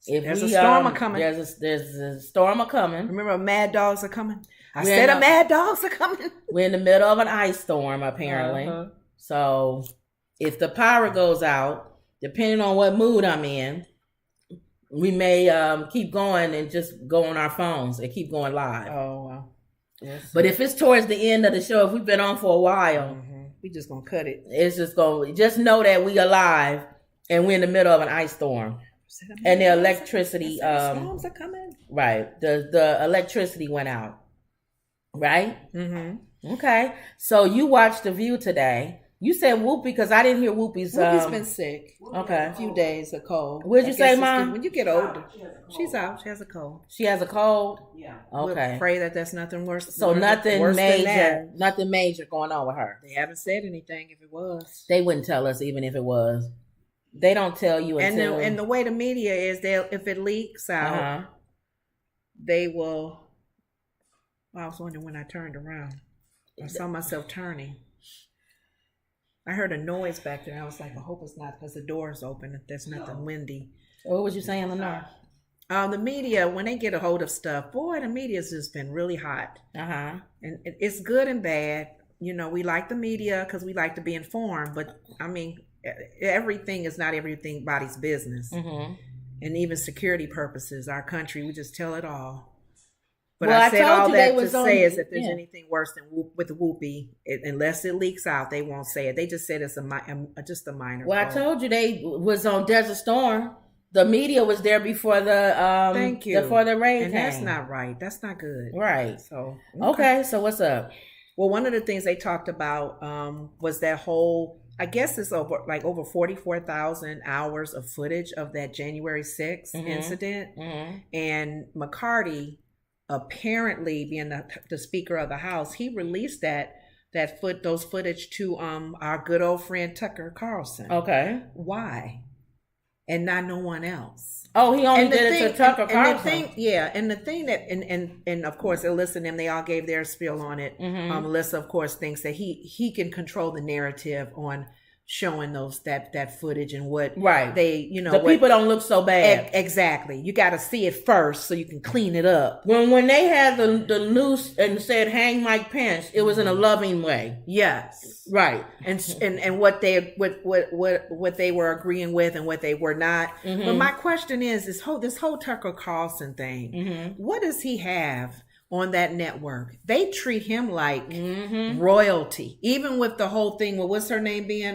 If There's we, a storm a coming. There's a storm a coming. Remember, mad dogs are coming. Mad dogs are coming. We're in the middle of an ice storm, apparently. So if the power goes out, depending on what mood I'm in, we may keep going and just go on our phones and keep going live. Oh, wow. Yes. But if it's towards the end of the show, if we've been on for a while, we just gonna cut it. It's just know that we alive and we're in the middle of an ice storm. And the electricity storms are coming. Right. The electricity went out. Right? Mm-hmm. Okay. So you watched The View today. You said Whoopi because I didn't hear Whoopi's. Whoopi's been sick. Okay. A few days of cold. What'd you say, Mom? When you get older, she's out. She has a cold. She has a cold? Yeah. Okay. We're afraid that that's nothing worse. So nothing major. Nothing major going on with her. They haven't said anything if it was. They wouldn't tell us even if it was. They don't tell you until. And the way the media is, if it leaks out, they will. Well, I was wondering when I turned around. I saw myself turning. I heard a noise back there. I was like, I hope it's not because the door is open. If there's nothing windy. What was you saying, Lenore? The media, when they get a hold of stuff, boy, the media's just been really hot. And it's good and bad. You know, we like the media because we like to be informed. But, I mean, everything is not everybody's business. Mm-hmm. And even security purposes, our country, we just tell it all. But well, I said all that to say is if there's yeah. anything worse than with Whoopi, unless it leaks out, they won't say it. They just said it's just a minor. Well, fault. I told you they was on Desert Storm. The media was there before the Thank you. before the rain and came. that's not right. That's not good. Right. So okay. So what's up? Well, one of the things they talked about was that whole. I guess it's over 44,000 hours of footage of that January 6th incident, and McCarty, apparently being the Speaker of the House, he released those footage to our good old friend Tucker Carlson. Okay, why? And not no one else. Oh, he only did it to Tucker Carlson. And the thing that and of course Alyssa and them, they all gave their spiel on it. Alyssa, of course, thinks that he can control the narrative on showing that footage and what they people don't look so bad. Exactly. You got to see it first so you can clean it up. When they had the noose and said hang Mike Pence, it was in a loving way. Yes. Right. And what they were agreeing with and what they were not. But my question is this whole Tucker Carlson thing. What does he have on that network? They treat him like royalty, even with the whole thing. Well, what's her name being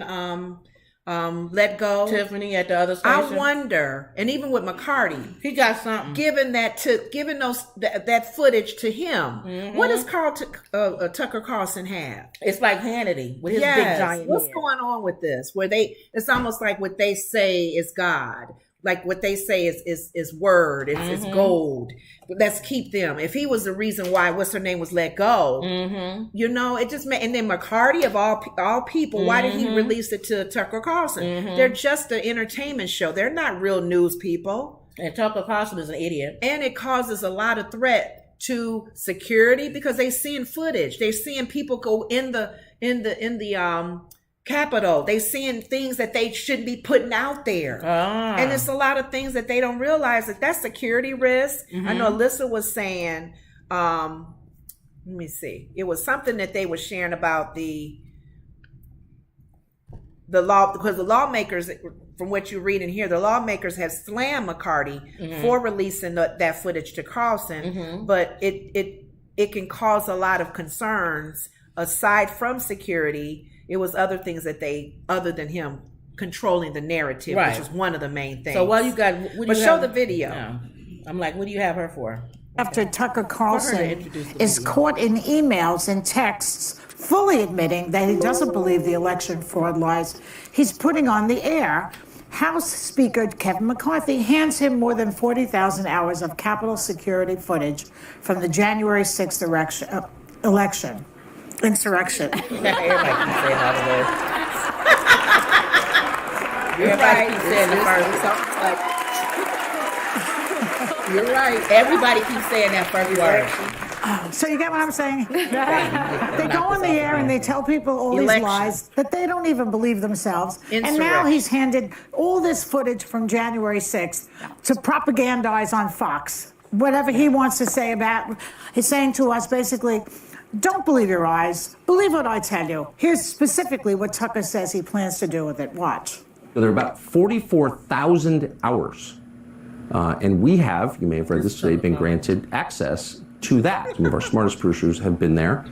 let go? Tiffany at the other station. I wonder, and even with McCarty, he got something. Giving that footage to him. What does Tucker Carlson have? It's like Hannity with his big giant. What's going on with this? It's almost like what they say is God. Like what they say is word, it's gold. Let's keep them. If he was the reason why what's her name was let go, it just made. And then McCarty of all people, why did he release it to Tucker Carlson? They're just an entertainment show. They're not real news people. And Tucker Carlson is an idiot. And it causes a lot of threat to security because they're seeing footage. They're seeing people go in the Capitol. They seeing things that they shouldn't be putting out there. And it's a lot of things that they don't realize that's security risk. I know Alyssa was saying, let me see. It was something that they were sharing about the law, because the lawmakers, from what you read in here, the lawmakers have slammed McCarty for releasing that footage to Carlson, but it can cause a lot of concerns aside from security. It was other things that other than him controlling the narrative, which is one of the main things. So what you got? Show the video. No. I'm like, what do you have her for? After Tucker Carlson is caught in emails and texts fully admitting that he doesn't believe the election fraud lies he's putting on the air, House Speaker Kevin McCarthy hands him more than 40,000 hours of Capitol security footage from the January 6th election. Insurrection. Everybody keeps saying all the words. Everybody keeps saying the first. You're right. Everybody keeps saying that first word. So you get what I'm saying? They go on the air and they tell people all these lies that they don't even believe themselves. And now he's handed all this footage from January 6th to propagandize on Fox. Whatever he wants to say about, he's saying to us basically, don't believe your eyes. Believe what I tell you. Here's specifically what Tucker says he plans to do with it. Watch. There are about 44,000 hours. And we have, you may have read this today, been granted access to that. Some of our smartest producers have been there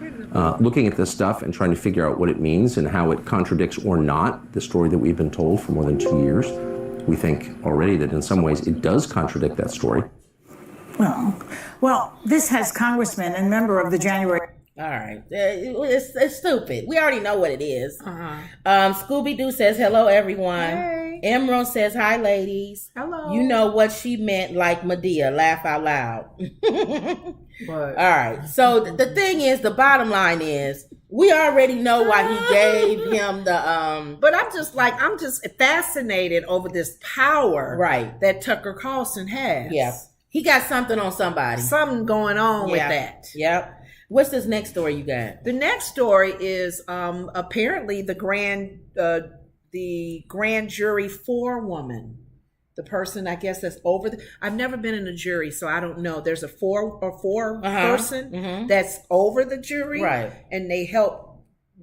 looking at this stuff and trying to figure out what it means and how it contradicts or not the story that we've been told for more than 2 years. We think already that in some ways it does contradict that story. Well, this has Congressman and member of the January. All right. It's stupid. We already know what it is. Scooby-Doo says, hello, everyone. Hey. Emerald says, hi, ladies. Hello. You know what she meant, like Medea. Laugh out loud. All right. So the thing is, the bottom line is, we already know why he gave him the... But I'm just fascinated over this power that Tucker Carlson has. Yeah. He got something on somebody. Something going on with that. Yep. What's this next story you got? The next story is apparently the grand jury forewoman, the person I guess that's over I've never been in a jury, so I don't know. There's a four person that's over the jury, right? And they help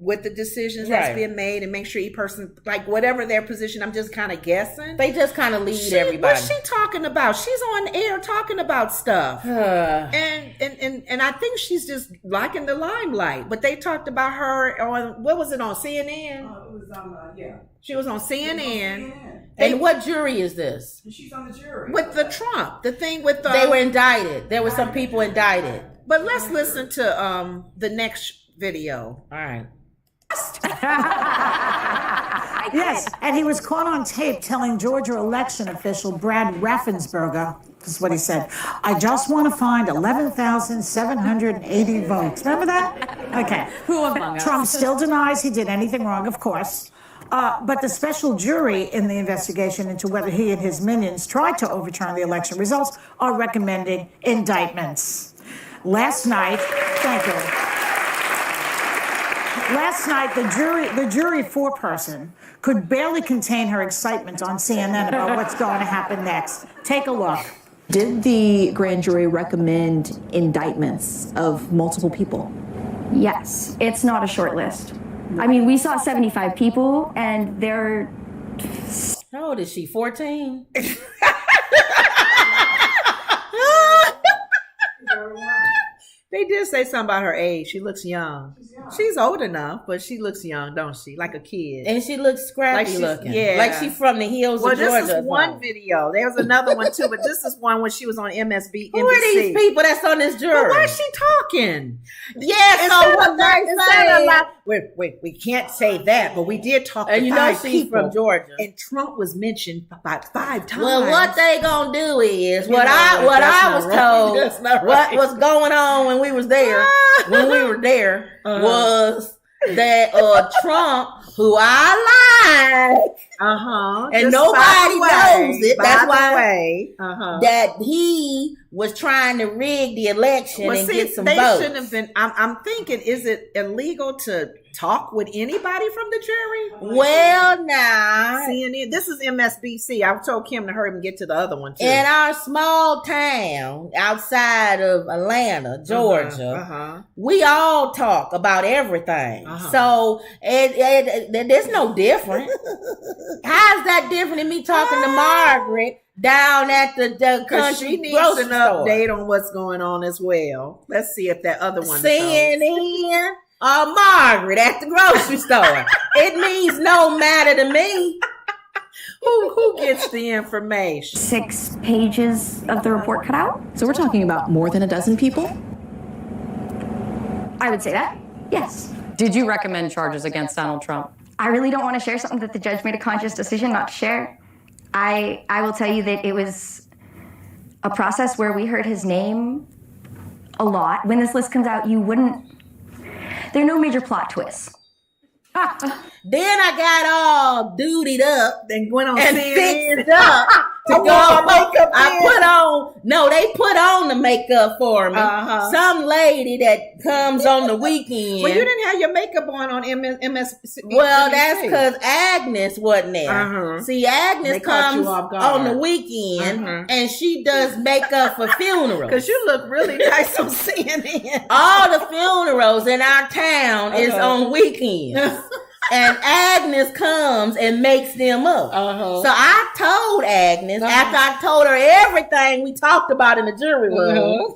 with the decisions that's being made and make sure each person, like whatever their position, I'm just kind of guessing. They just kind of lead everybody. What's she talking about? She's on air talking about stuff. And I think she's just liking the limelight. But they talked about her on, what was it, on CNN? It was on, She was on CNN. And what jury is this? She's on the jury. With the Trump, the thing with the... They were indicted. There were some people indicted. But let's listen to the next video. All right. Yes, and he was caught on tape telling Georgia election official Brad Raffensperger, this is what he said, I just want to find 11,780 votes. Remember that? Okay. Who among us? Trump still denies he did anything wrong, of course. But the special jury in the investigation into whether he and his minions tried to overturn the election results are recommending indictments. Last night, thank you. Last night, the jury foreperson could barely contain her excitement on CNN about what's going to happen next. Take a look. Did the grand jury recommend indictments of multiple people? Yes, it's not a short list. I mean, we saw 75 people, and they're... How old is she? 14? They did say something about her age. She looks young. She's old enough, but she looks young, don't she? Like a kid. And she looks scrappy looking. Yeah. Like she's from the hills of Georgia. Well, this is one video. There was another one too, but this is one when she was on MSB. Who are these people that's on this jury? But why is she talking? Yeah, so what they say. We can't say that, but we did talk and to you know she's from Georgia. And Trump was mentioned about 5 times. Well, what they gonna do is what I was told. What was going on when we was there? Was that Trump, who I like, and just nobody knows it. That's why Uh-huh. that he was trying to rig the election and get some they votes. Shouldn't have been. I'm thinking, is it illegal to talk with anybody from the jury? Well, now CNN. This is MSBC. I told Kim to hurry and get to the other one too. In our small town outside of Atlanta, Georgia, we all talk about everything. So there's no different. How's that different than me talking to Margaret down at the country she needs grocery an store? Update on what's going on as well. Let's see if that other one CNN or Margaret at the grocery store. It means no matter to me. Who gets the information? 6 pages of the report cut out. So we're talking about more than a dozen people? I would say that. Yes. Did you recommend charges against Donald Trump? I really don't want to share something that the judge made a conscious decision not to share. I will tell you that it was a process where we heard his name a lot. When this list comes out, there are no major plot twists. Then I got all dutied up and went on and CNN. fixed up to go. I put on No, they put on the makeup for me. Uh-huh. Some lady that comes on the weekend. Well, you didn't have your makeup on MS. Well, that's because Agnes wasn't there. Uh-huh. See, Agnes They caught you comes off guard. on the weekend and she does makeup for funerals. Because you look really nice on CNN. All the funerals in our town is on weekends. And Agnes comes and makes them up. So I told Agnes, after I told her everything we talked about in the jury room,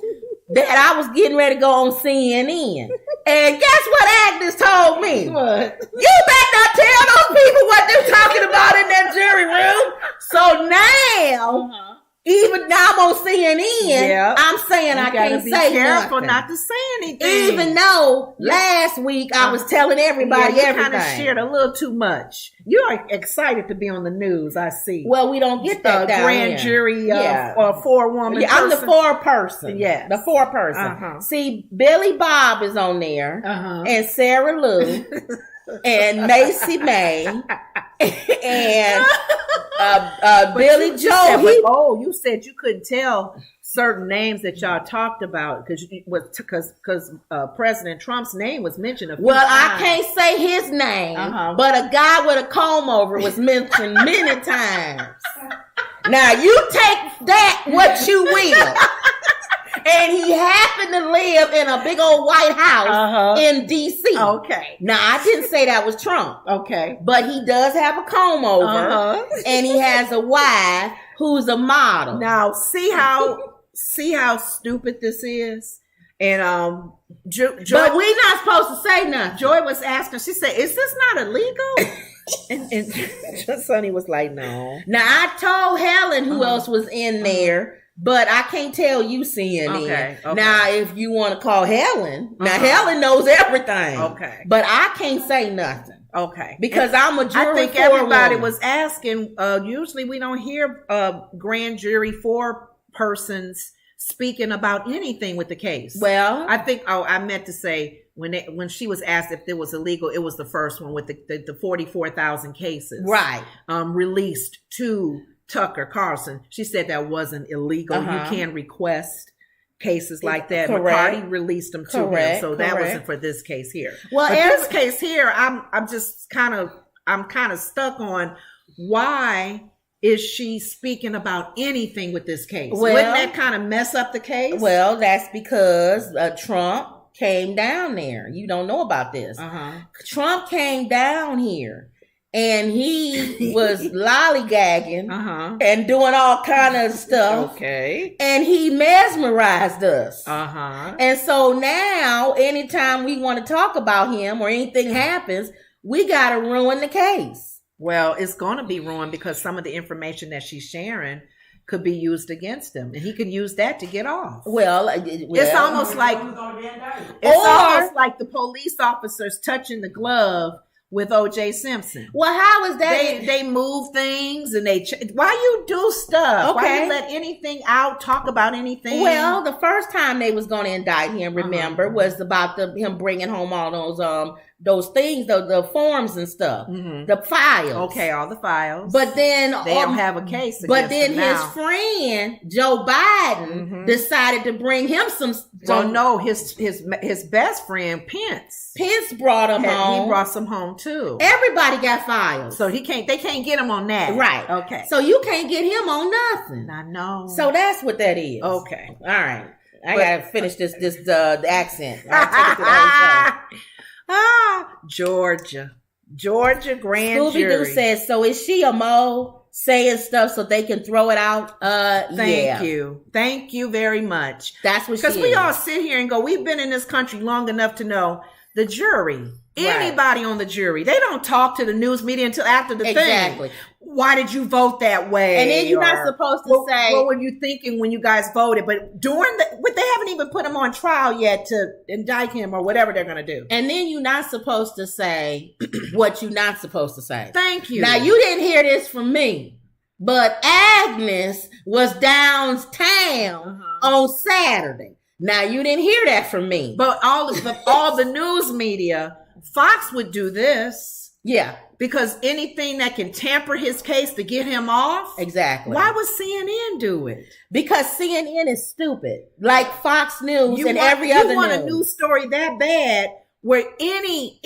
that I was getting ready to go on CNN. And guess what Agnes told me? What? You better not tell those people what they're talking about in that jury room. So now, even now I'm on CNN, I'm saying I can't be say careful nothing. not to say anything. Even though last week I was telling everybody you everything. kind of shared a little too much. You are excited to be on the news, I see. Well, we don't get that down grand here. jury or four-woman Yeah, I'm the person. four person. Yes. The four person. See, Billy Bob is on there, and Sarah Lou, and Macy May, and Billy you Joe. said, you said you couldn't tell certain names that y'all talked about because President Trump's name was mentioned a few Well, I times. can't say his name, but a guy with a comb over was mentioned many times. Now you take that what you will. And he happened to live in a big old White House in D.C. Okay. Now, I didn't say that was Trump. Okay. But he does have a comb over. And he has a wife who's a model. Now, see how stupid this is? And Joy, but we're not supposed to say nothing. Joy was asking, she said, is this not illegal? and Sonny was like, no. Now, I told Helen who else was in there. But I can't tell you CNN. Okay. Now, if you want to call Helen, now Helen knows everything. Okay. But I can't say nothing. Okay. Because I'm a jury. I think everybody was asking, usually we don't hear grand jury four persons speaking about anything with the case. Well, I think, I meant to say, when she was asked if it was illegal, it was the first one with the 44,000 cases. Right. Released to Tucker Carlson. She said that wasn't illegal. You can request cases like that. Correct. McCarty released them to him, so that wasn't for this case here. Well, but this case here, I'm just kind of stuck on why is she speaking about anything with this case? Well, wouldn't that kind of mess up the case? Well, that's because Trump came down there. You don't know about this. Trump came down here. And he was lollygagging and doing all kind of stuff. Okay. And he mesmerized us. Uh-huh. And so now, anytime we want to talk about him or anything happens, we got to ruin the case. Well, it's going to be ruined because some of the information that she's sharing could be used against him. And he could use that to get off. Well, it's almost like almost like the police officers touching the glove with O.J. Simpson. Well, how is that? They move things and why you do stuff? Okay. Why you let anything out, talk about anything? Well, the first time they was going to indict him, remember, was about him bringing home all those things, the forms and stuff, the files. Okay, all the files. But then they don't have a case. But then him his now. Friend Joe Biden decided to bring him some. Well, no, his best friend Pence. Pence brought him home. He brought some home too. Everybody got files, so they can't get him on that. Right. Okay. So you can't get him on nothing. I know. So that's what that is. Okay. All right. I gotta finish this the accent. I'll take it Georgia grand Scooby-Doo jury. says, so is she a mole saying stuff so they can throw it out? Thank you very much. That's what she is. Because we all sit here and go, we've been in this country long enough to know the jury. Anybody on the jury, they don't talk to the news media until after the thing. Why did you vote that way? And then you're not supposed to say, what were you thinking when you guys voted? But they haven't even put him on trial yet to indict him or whatever they're going to do. And then you're not supposed to say what you're not supposed to say. Thank you. Now, you didn't hear this from me, but Agnes was downtown on Saturday. Now, you didn't hear that from me. But all the news media, Fox would do this. Yeah, because anything that can tamper his case to get him off. exactly. Why would CNN do it? Because CNN is stupid, like Fox News and every other You want news. a news story that bad where any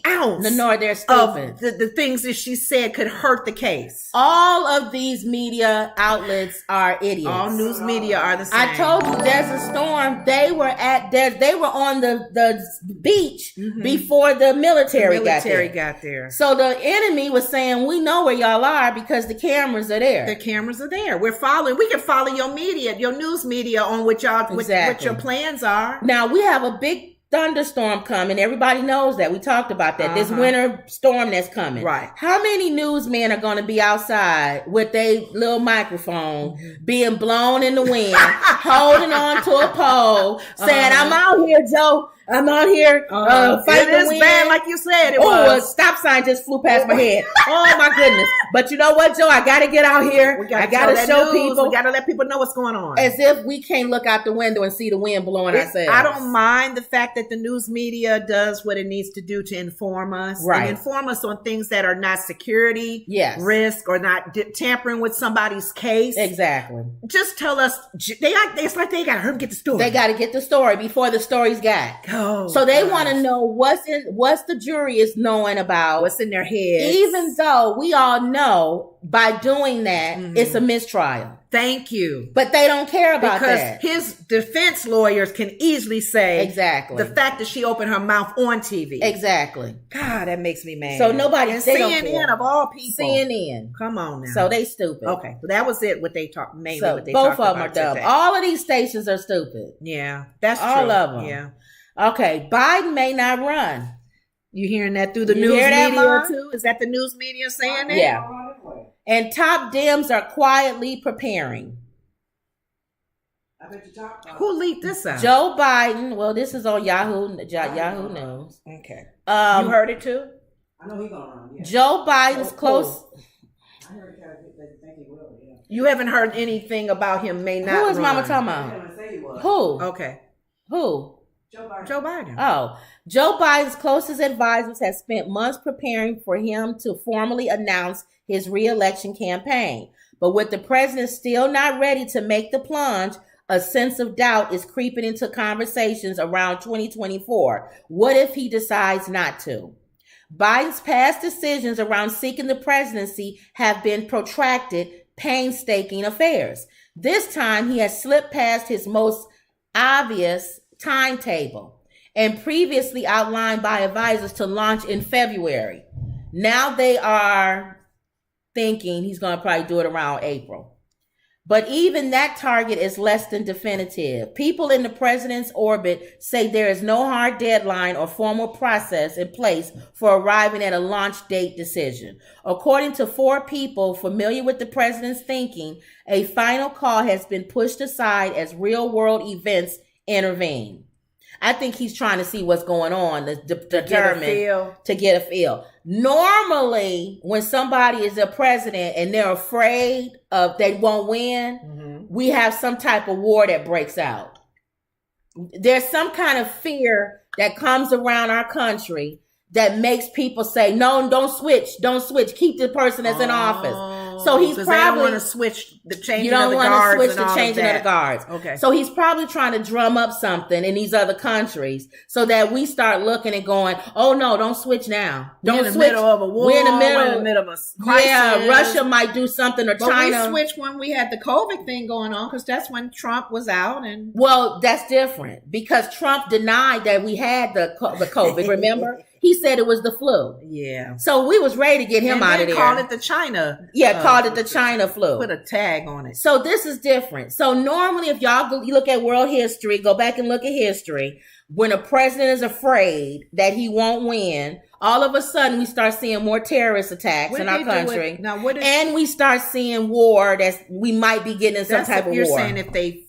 ounce they're of stupid. the things that she said could hurt the case. All of these media outlets are idiots. All news media are the same. I told you, Desert Storm. They were on the beach before the military got there. So the enemy was saying, "We know where y'all are because the cameras are there." The cameras are there. We're following. We can follow your media, your news media, on what y'all what your plans are. Now we have a big thunderstorm coming. Everybody knows that. We talked about that. This winter storm that's coming. Right. How many newsmen are going to be outside with their little microphone being blown in the wind, holding on to a pole, saying, "I'm out here, Joe. I'm out here fighting the wind." Bad, like you said. A stop sign just flew past my head. Oh my goodness! But you know what, Joe? I got to get out here. I got to show people. We got to let people know what's going on. As if we can't look out the window and see the wind blowing ourselves. I don't mind the fact that the news media does what it needs to do to inform us, right? And inform us on things that are not security risk or not tampering with somebody's case. Exactly. Just tell us. It's like they got to hurry and get the story. They got to get the story before the story's got. Oh, so they want to know what's the jury is knowing about, what's in their heads, even though we all know by doing that it's a mistrial. Thank you. But they don't care about that. Because his defense lawyers can easily say exactly the fact that she opened her mouth on TV. Exactly. God, that makes me mad. So nobody, and they CNN of all people. CNN. Come on now. So they stupid. Okay. So that was it. What they talked mainly. So what they both talked of them are about dumb. today. All of these stations are stupid. Yeah, that's all true. of them. Yeah. Okay, Biden may not run. You hearing that through the news media too? Is that the news media saying that? Yeah. And top Dems are quietly preparing. I bet you talk about Who leaked this out? Joe Biden. Well, this is on Yahoo News. Okay. You heard it too? I know he's gonna run. Yeah. Joe Biden's close. I heard they think he will. Yeah. You haven't heard anything about him may not. Who is run. Mama talking about? Who? Okay. Who? Joe Biden. Oh, Joe Biden's closest advisors have spent months preparing for him to formally announce his re-election campaign. But with the president still not ready to make the plunge, a sense of doubt is creeping into conversations around 2024. What if he decides not to? Biden's past decisions around seeking the presidency have been protracted, painstaking affairs. This time, he has slipped past his most obvious timetable and previously outlined by advisors to launch in February. Now they are thinking he's going to probably do it around April. But even that target is less than definitive. People in the president's orbit say there is no hard deadline or formal process in place for arriving at a launch date decision. According to 4 people familiar with the president's thinking, a final call has been pushed aside as real-world events intervene. I think he's trying to see what's going on to determine, to get a feel. Normally, when somebody is a president and they're afraid of they won't win, we have some type of war that breaks out. There's some kind of fear that comes around our country that makes people say, no, don't switch, keep the person that's in office. So he's probably, they don't want to switch the changing you don't of the want guards. to switch the changing of the guards. Okay. So he's probably trying to drum up something in these other countries so that we start looking and going, oh no, don't switch now. Don't switch. We're in the middle of a war. We're in the middle of a crisis. Yeah, Russia might do something, or but China. We switched when we had the COVID thing going on, because that's when Trump was out. And well, that's different because Trump denied that we had the COVID. Remember? He said it was the flu. Yeah. So we was ready to get him out of there. Called it the China. Yeah, called it the China flu. Put a tag on it. So this is different. So normally if you look at world history, go back and look at history, when a president is afraid that he won't win, all of a sudden we start seeing more terrorist attacks in our country. And we start seeing war we might be getting in some type of war. You're saying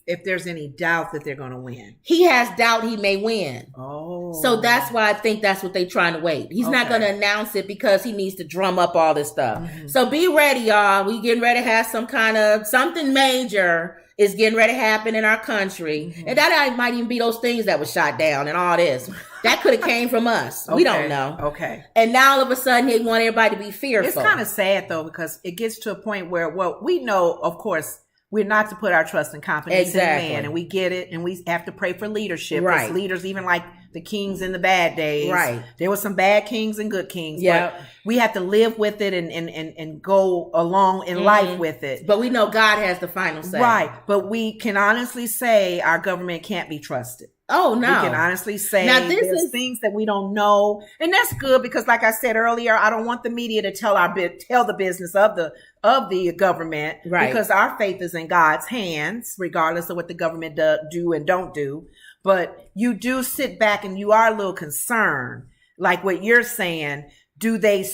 if there's any doubt that they're going to win. He has doubt he may win. Oh. So that's why I think that's what they're trying to wait. He's not going to announce it because he needs to drum up all this stuff. So be ready, y'all. We getting ready to have some kind of something major is getting ready to happen in our country. And that might even be those things that were shot down and all this. That could have came from us. We don't know. Okay. And now all of a sudden they want everybody to be fearful. It's kind of sad though, because it gets to a point where, well, we know, of course, we're not to put our trust and confidence in man, and we get it, and we have to pray for leadership. Right. Leaders, even like the kings in the bad days. Right. There were some bad kings and good kings. Yeah. But we have to live with it and go along in life with it. But we know God has the final say. Right. But we can honestly say our government can't be trusted. Oh, no. We can honestly say there's things that we don't know. And that's good because, like I said earlier, I don't want the media to tell the business of the government. Right. Because our faith is in God's hands, regardless of what the government do and don't do. But you do sit back and you are a little concerned, like what you're saying. Do they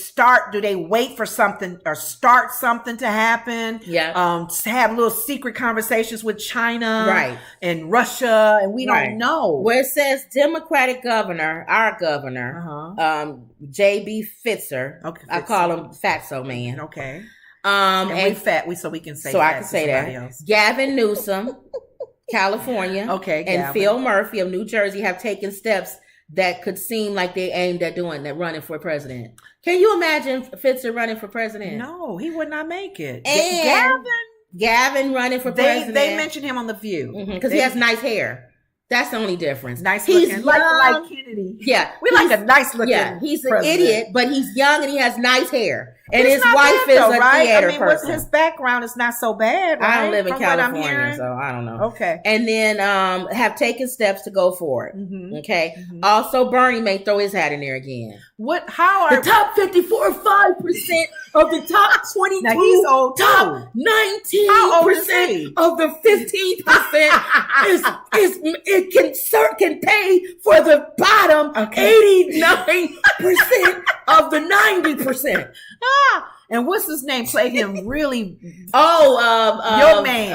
wait for something or start something to happen? Yeah. Have little secret conversations with China and Russia, and we don't know. Where it says Democratic governor, our governor, J.B. Fitzer. Okay. I call him Fatso Man. Okay. And so we can say so I can say that. Else. Gavin Newsom, California. Okay. Gavin. And Phil Murphy of New Jersey have taken steps that could seem like they aimed at doing that, running for president. Can you imagine Fitzer running for president? No, he would not make it. And Gavin running for president. They mentioned him on The View because he has nice hair. That's the only difference. Nice looking. He's like Kennedy. Yeah. We like a nice looking. Yeah, he's president. An idiot, but he's young and he has nice hair. And his wife is a theater person. His background is not so bad, right? I don't live in California, so I don't know. Okay. And then have taken steps to go for it. Okay. Also, Bernie may throw his hat in there again. How are the top 54.5% of the top 22? Now he's old top 19% of the 15% can pay for the bottom 89% of the 90%. And what's his name? Played him really. Your man.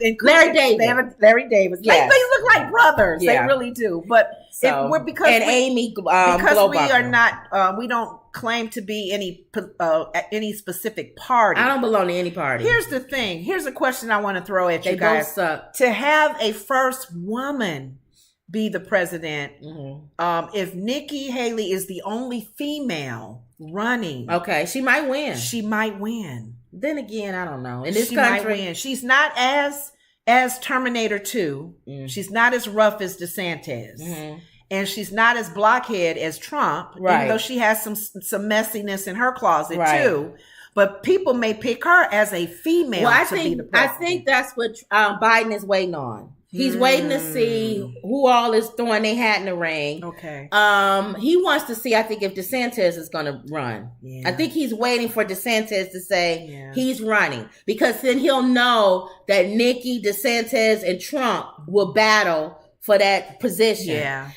And Larry David. Larry Davis. Yes. They look like brothers. Yeah. They really do. But Amy because we are not. We don't claim to be any specific party. I don't belong to any party. Here's the thing. Here's a question I want to throw at you guys. Both suck. To have a first woman be the president, if Nikki Haley is the only female running, she might win. She might win. Then again, I don't know. In this country, she's not as Terminator 2. She's not as rough as DeSantis. And she's not as blockhead as Trump, even though she has some messiness in her closet too. But people may pick her as a female to be the president. I think that's what Biden is waiting on. He's waiting to see who all is throwing their hat in the ring. Okay. He wants to see, I think, if DeSantis is going to run. Yeah. I think he's waiting for DeSantis to say he's running. Because then he'll know that Nikki, DeSantis, and Trump will battle for that position. Yeah.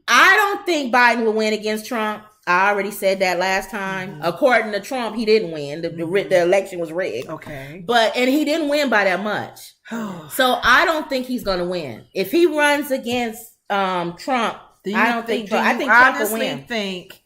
I don't think Biden will win against Trump. I already said that last time. According to Trump, he didn't win. The election was rigged. Okay. And he didn't win by that much. So I don't think he's going to win. If he runs against Trump, I don't think Trump will win. I think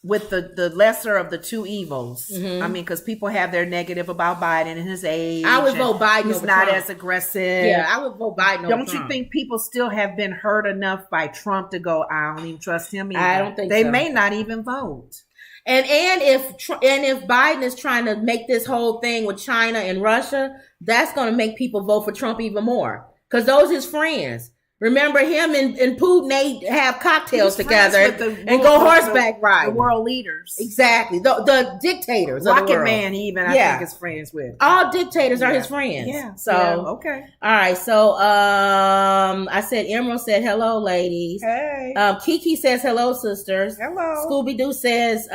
with the lesser of the two evils, I mean, because people have their negative about Biden and his age. I would vote Biden over Trump. He's not as aggressive. Yeah, I would vote Biden over Trump. Don't you think people still have been hurt enough by Trump to go, I don't even trust him either? I don't think they may not even vote. And if Biden is trying to make this whole thing with China and Russia, that's going to make people vote for Trump even more. Because those are his friends. Remember him and Putin, they have cocktails together and go horseback riding. The world leaders. Exactly. The dictators of the world. Rocket Man even, I think, is friends with. All dictators are his friends. Yeah. So, okay. All right. So, I said, Emerald said, hello, ladies. Hey. Kiki says, hello, sisters. Hello. Scooby-Doo says,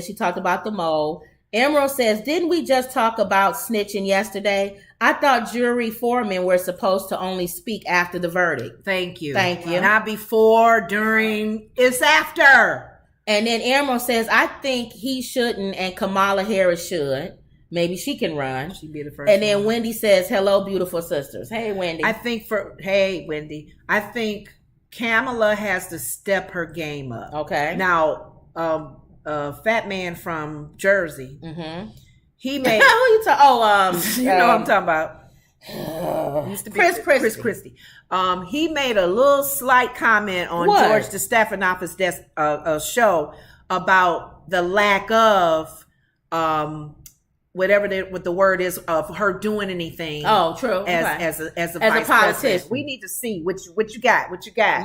she talked about the mole. Emerald says, didn't we just talk about snitching yesterday? I thought jury foremen were supposed to only speak after the verdict. Thank you. Not before, during, it's after. And then Emerald says, I think he shouldn't and Kamala Harris should. Maybe she can run. She'd be the first. And then Wendy says, hello, beautiful sisters. Hey, Wendy. Hey, Wendy. I think Kamala has to step her game up. Okay. Now, Fat Man from Jersey, He made. Who you talking? You know what I'm talking about. Used to be Chris Chris Christie. He made a little slight comment on What? George DeStephanopoulos' show about the lack of whatever what the word is of her doing anything. Oh, true. As Okay. a politician. vice president. We need to see what you got.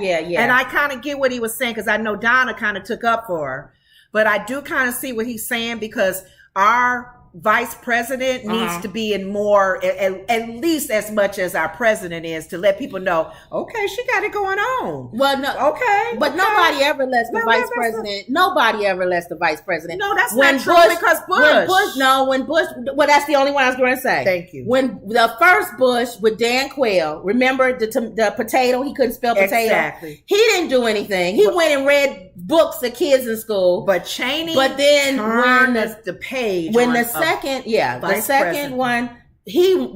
Yeah, yeah. And I kind of get what he was saying because I know Donna kind of took up for her, but I do kind of see what he's saying because our vice president needs to be in more, at least as much as our president is, to let people know, okay, she got it going on. Well, no, Okay. but okay. nobody ever lets the No, vice that's president. Nobody ever lets the vice president. No, that's When not true because When Bush. Bush. Well, that's the only one I was going to say. Thank you. When the first Bush with Dan Quayle, remember the potato? He couldn't spell potato. Exactly. He didn't do anything. He went and read books to kids in school. But Cheney But then turned when the page. when on the a second, the vice second president. one,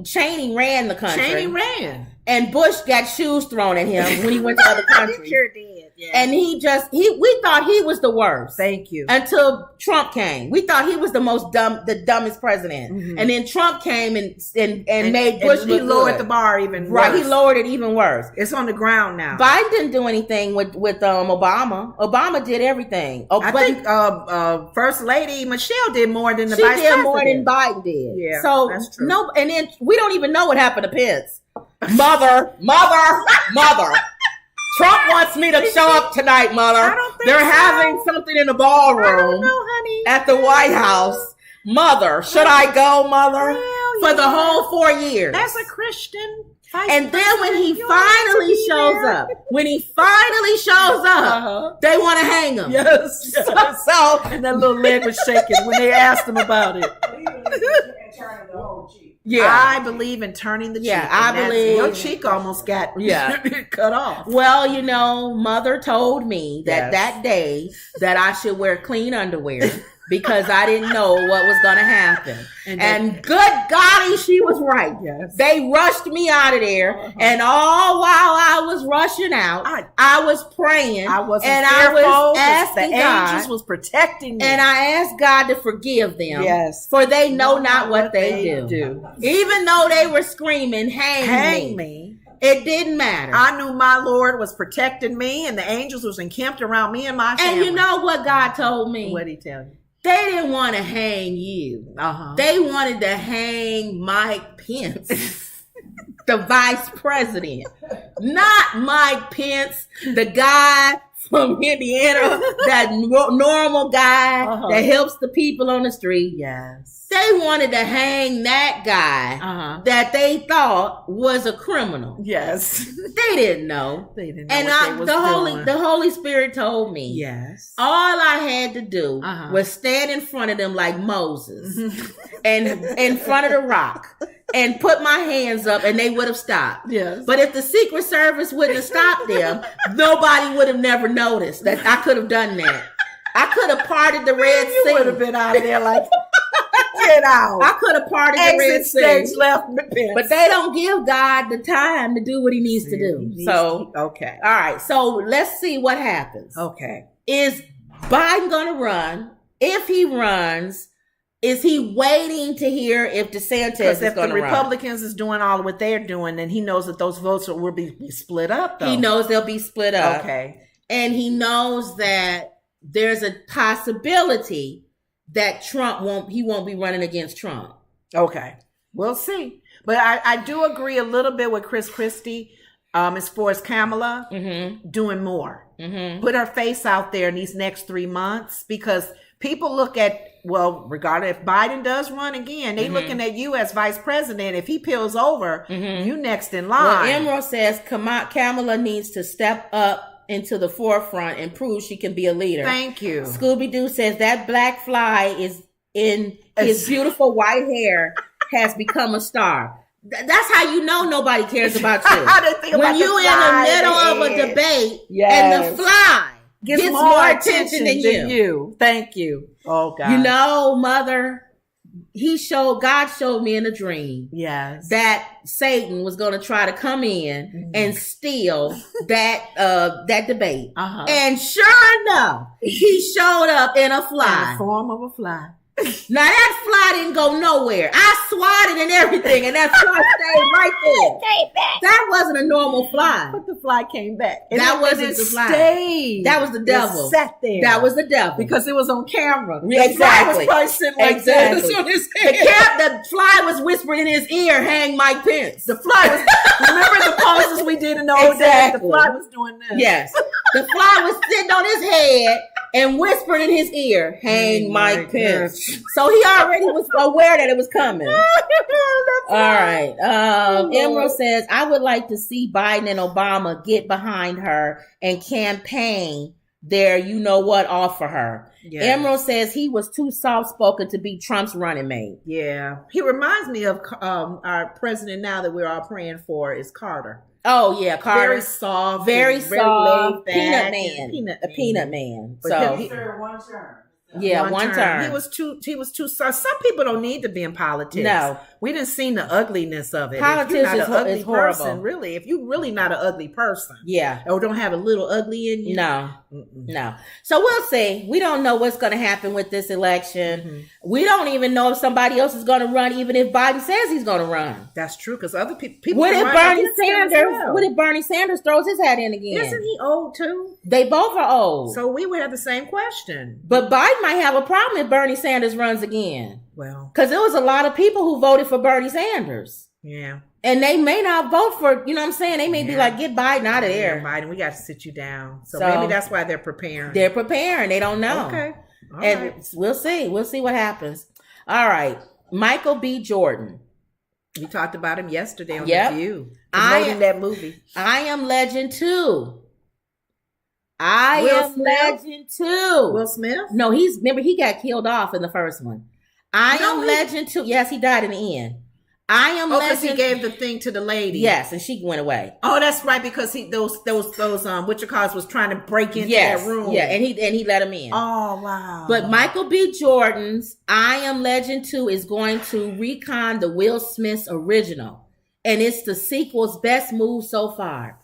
Cheney ran the country. Cheney ran. And Bush got shoes thrown at him when he went to other countries. Sure did. Yeah. And we thought he was the worst. Thank you. Until Trump came. We thought he was the dumbest president. Mhm. And then Trump came and made Bush and he look lowered good. the bar even Right, worse. he lowered it even worse. It's on the ground now. Biden didn't do anything with Obama. Obama did everything. I think First Lady Michelle did more than the she vice did president. more than Biden did. Yeah, so that's true. no, and then we don't even know what happened to Pence. Mother. Trump wants me to show up tonight, Mother. I don't think They're so. having something in the I ballroom don't know, honey. at the White House. Mother, should I go, Mother? Well, For the yeah. whole 4 years. That's a Christian vice And then when he president. You don't have to finally be shows there. up, they want to hang him. Yes. So And that little leg was shaking when they asked him about it. Turning the whole cheek. yeah. I believe in turning the cheek. Yeah, I and that's- believe- your cheek almost got cut off. Well, Mother told me that Yes. that day that I should wear clean underwear because I didn't know what was going to happen. And good golly, she was right. Yes. They rushed me out of there. And all while I was rushing out, I was praying. I wasn't and fearful. I was The asking God. angels was protecting me. And I asked God to forgive them. Yes. For they know not what they do. do. Even though they were screaming, hang Hang me. me. It didn't matter. I knew my Lord was protecting me, and the angels was encamped around me and my family. And you know what God told me? What'd he tell you? They didn't want to hang you. Uh-huh. They wanted to hang Mike Pence, the vice president. Not Mike Pence, the guy from Indiana, that normal guy that helps the people on the street. Yes. They wanted to hang that guy that they thought was a criminal. Yes. They didn't know. They didn't know And what they was doing. the Holy Spirit told me. Yes. All I had to do Uh-huh. was stand in front of them like Moses and in front of the rock and put my hands up and they would have stopped. Yes. But if the Secret Service wouldn't have stopped them, nobody would have never noticed that I could have done that. I could have parted the Red You Sea. would have been out of there like, get out. I could have parted the Red Exit stage Sea. left. But they don't give God the time to do what he needs to do. So, okay. all right. So let's see what happens. Okay. Is Biden going to run? If he runs, is he waiting to hear if DeSantis Because is if going the to run? Republicans is doing all of what they're doing, then he knows that those votes will be split up, though. He knows they'll be split up. Okay. And he knows that there's a possibility that Trump won't be running against Trump. Okay. We'll see. But I do agree a little bit with Chris Christie as far as Kamala doing more. Put her face out there in these next 3 months because people look at, well, regardless if Biden does run again, they looking at you as vice president. If he peels over, you next in line. Well, Emerald says Kamala needs to step up into the forefront and prove she can be a leader. Thank you. Scooby-Doo says that black fly is in his beautiful white hair has become a star. That's how you know nobody cares about you. I didn't think when about you the in the fly middle of a head. debate Yes. and the fly gets more attention than you. Thank you. Oh God. You know, Mother, God showed me in a dream Yes. that Satan was going to try to come in and steal that debate. And sure enough, he showed up in a In fly. the form of a fly. Now that fly didn't go nowhere. I swatted and everything, and that fly stayed right there. Came back. That wasn't a normal fly. But the fly came back. That wasn't the fly. Stayed. That was the devil. It sat there. That was the devil. Because it was on camera. Exactly. The fly was probably sitting like this on his head. The fly was whispering in his ear, "Hang Mike Pence." The fly was, remember the poses we did in the old days? The fly was doing this. Yes. The fly was sitting on his head and whispered in his ear, "Hang Mike Pence." So he already was aware that it was coming. All right. Emerald says, I would like to see Biden and Obama get behind her and campaign their you-know-what off for her. Yeah. Emerald says he was too soft-spoken to be Trump's running mate. Yeah. He reminds me of our president now that we're all praying for is Carter. Oh, yeah, Carter. Very soft. Very soft. Peanut man. Peanut man. But so he, one term. Yeah, one term. He was too soft. Some people don't need to be in politics. No. We didn't see the ugliness of it. Politics is horrible. Person, really. If you're really not an ugly person. Yeah. Or don't have a little ugly in you. No. No. So we'll see. We don't know what's going to happen with this election. Mm-hmm. We don't even know if somebody else is going to run, even if Biden says he's going to run. That's true, because other people What if Bernie Sanders throws his hat in again? Isn't he old too? They both are old. So we would have the same question. But Biden might have a problem if Bernie Sanders runs again. Well, because there was a lot of people who voted for Bernie Sanders. Yeah. And they may not vote for, you know what I'm saying? They may be like, get Biden out of there. Biden, we got to sit you down. So maybe that's why they're preparing. They're preparing. They don't know. Okay. All right. We'll see. We'll see what happens. All right. Michael B. Jordan. We talked about him yesterday on The View. Promoting that movie. I Am Legend 2. I Am Legend 2. Will Smith? No, remember he got killed off in the first one. I Am Legend 2. Yes, he died in the end. I Am Legend. Because he gave the thing to the lady. Yes, and she went away. Oh, that's right, because those Witcher-Cars was trying to break into that room. Yeah, and he let him in. Oh, wow. But Michael B. Jordan's I Am Legend 2 is going to recon the Will Smith's original. And it's the sequel's best move so far.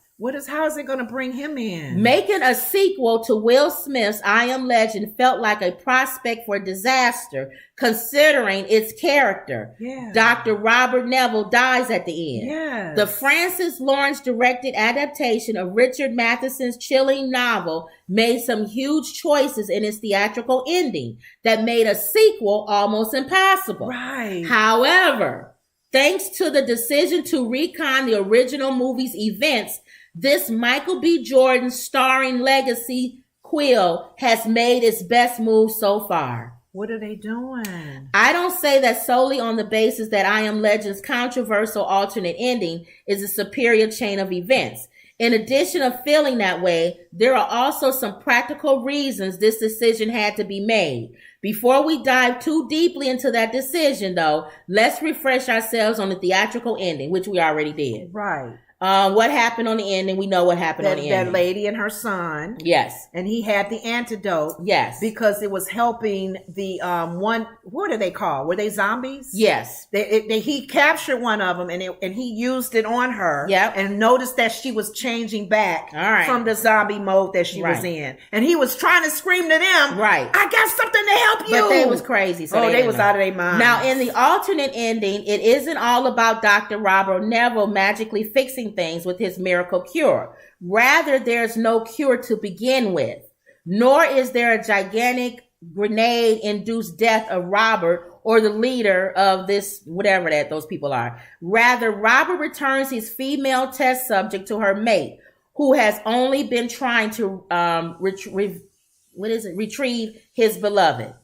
How is it going to bring him in? Making a sequel to Will Smith's I Am Legend felt like a prospect for disaster, considering its character. Yeah. Dr. Robert Neville dies at the end. Yes. The Francis Lawrence directed adaptation of Richard Matheson's chilling novel made some huge choices in its theatrical ending that made a sequel almost impossible. Right. However, thanks to the decision to recon the original movie's events, this Michael B. Jordan starring legacy Quill has made its best move so far. What are they doing? I don't say that solely on the basis that I Am Legend's controversial alternate ending is a superior chain of events. In addition of feeling that way, there are also some practical reasons this decision had to be made. Before we dive too deeply into that decision, though, let's refresh ourselves on the theatrical ending, which we already did. Right. What happened on the ending? We know what happened on the ending. That lady and her son. Yes. And he had the antidote. Yes. Because it was helping the one. What are they called? Were they zombies? Yes. He captured one of them and he used it on her. Yep. And noticed that she was changing back from the zombie mode that she was in. And he was trying to scream to them. Right. I got something to help you. But they was crazy. So they was out of their mind. Now, in the alternate ending, it isn't all about Dr. Robert Neville magically fixing things with his miracle cure. Rather, there's no cure to begin with, nor is there a gigantic grenade-induced death of Robert or the leader of this, whatever that those people are. Rather, Robert returns his female test subject to her mate, who has only been trying to retrieve his beloved.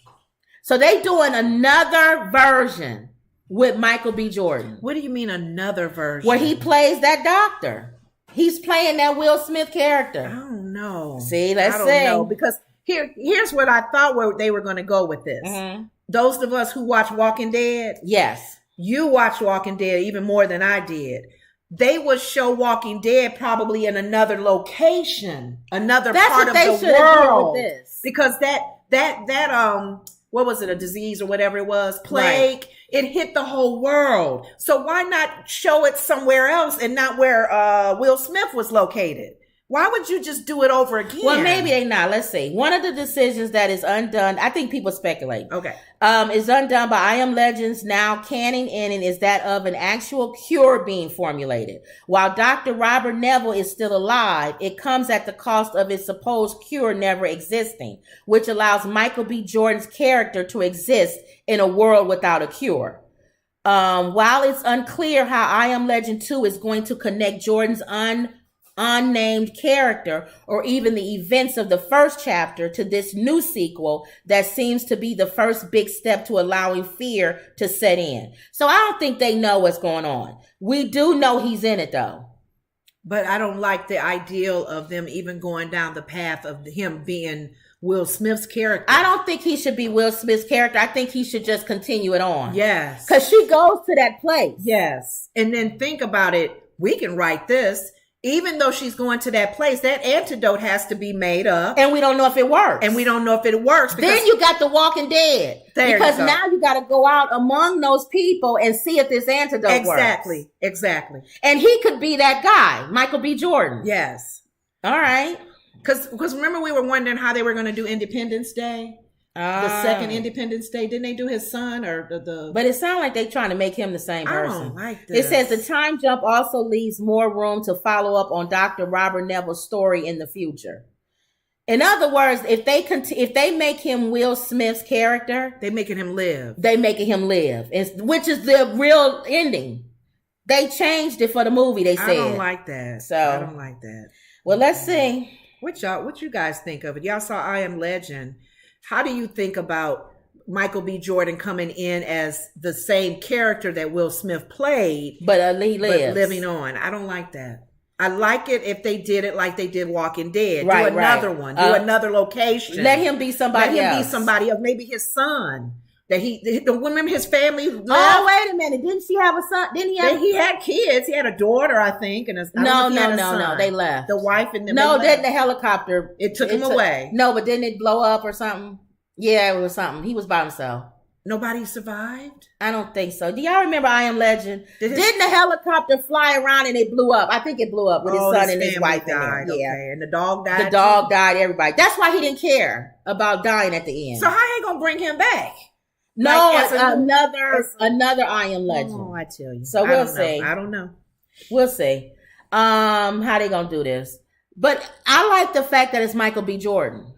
So they doing another version with Michael B. Jordan. What do you mean another version? Where he plays that doctor. He's playing that Will Smith character. I don't know. See, let's see. I don't know, because here's what I thought where they were going to go with this. Mm-hmm. Those of us who watch Walking Dead. Yes. You watch Walking Dead even more than I did. They would show Walking Dead probably in another location, another part of the world. With this. Because that what was it, a disease or whatever it was, plague, right. It hit the whole world. So why not show it somewhere else and not where Will Smith was located? Why would you just do it over again? Well, maybe they not. Let's see. One of the decisions that is undone, I think people speculate. Okay. Is undone by I Am Legend's now canon ending is that of an actual cure being formulated. While Dr. Robert Neville is still alive, it comes at the cost of his supposed cure never existing, which allows Michael B. Jordan's character to exist in a world without a cure. While it's unclear how I Am Legend 2 is going to connect Jordan's unnamed character or even the events of the first chapter to this new sequel that seems to be the first big step to allowing fear to set in. So I don't think they know what's going on. We do know he's in it though. But I don't like the ideal of them even going down the path of him being Will Smith's character. I don't think he should be Will Smith's character. I think he should just continue it on. Yes. Because she goes to that place. Yes. And then think about it. We can write this. Even though she's going to that place, that antidote has to be made up. And we don't know if it works. And we don't know if it works. Then you got The Walking Dead. Because now you got to go out among those people and see if this antidote works. Exactly. And he could be that guy, Michael B. Jordan. Yes. All right. Because remember we were wondering how they were going to do Independence Day? The second Independence Day. Didn't they do his son or the... But it sounds like they're trying to make him the same person. I don't like this. It says the time jump also leaves more room to follow up on Dr. Robert Neville's story in the future. In other words, if they make him Will Smith's character... They're making him live. They making him live. Which is the real ending. They changed it for the movie, they said. I don't like that. I don't like that. Well, let's see. What you guys think of it? Y'all saw I Am Legend. How do you think about Michael B. Jordan coming in as the same character that Will Smith played, but he lives, but living on? I don't like that. I like it if they did it like they did Walking Dead. Right, do another one. Do another location. Let him be somebody else. Let him be somebody else. Maybe his son. That remember his family left? Oh, wait a minute. Didn't she have a son? He had kids. He had a daughter, I think. And No. They left. The wife and the then the helicopter. It took him away. No, but didn't it blow up or something? Yeah, it was something. He was by himself. Nobody survived? I don't think so. Do y'all remember I Am Legend? Didn't the helicopter fly around and it blew up? I think it blew up with his son and his wife died. in there. Yeah. Okay. And the dog died. The dog died, everybody. That's why he didn't care about dying at the end. So how he gonna bring him back? No, like another I Am Legend. Oh, I tell you. So we'll see. I don't know. We'll see. How they gonna do this? But I like the fact that it's Michael B. Jordan.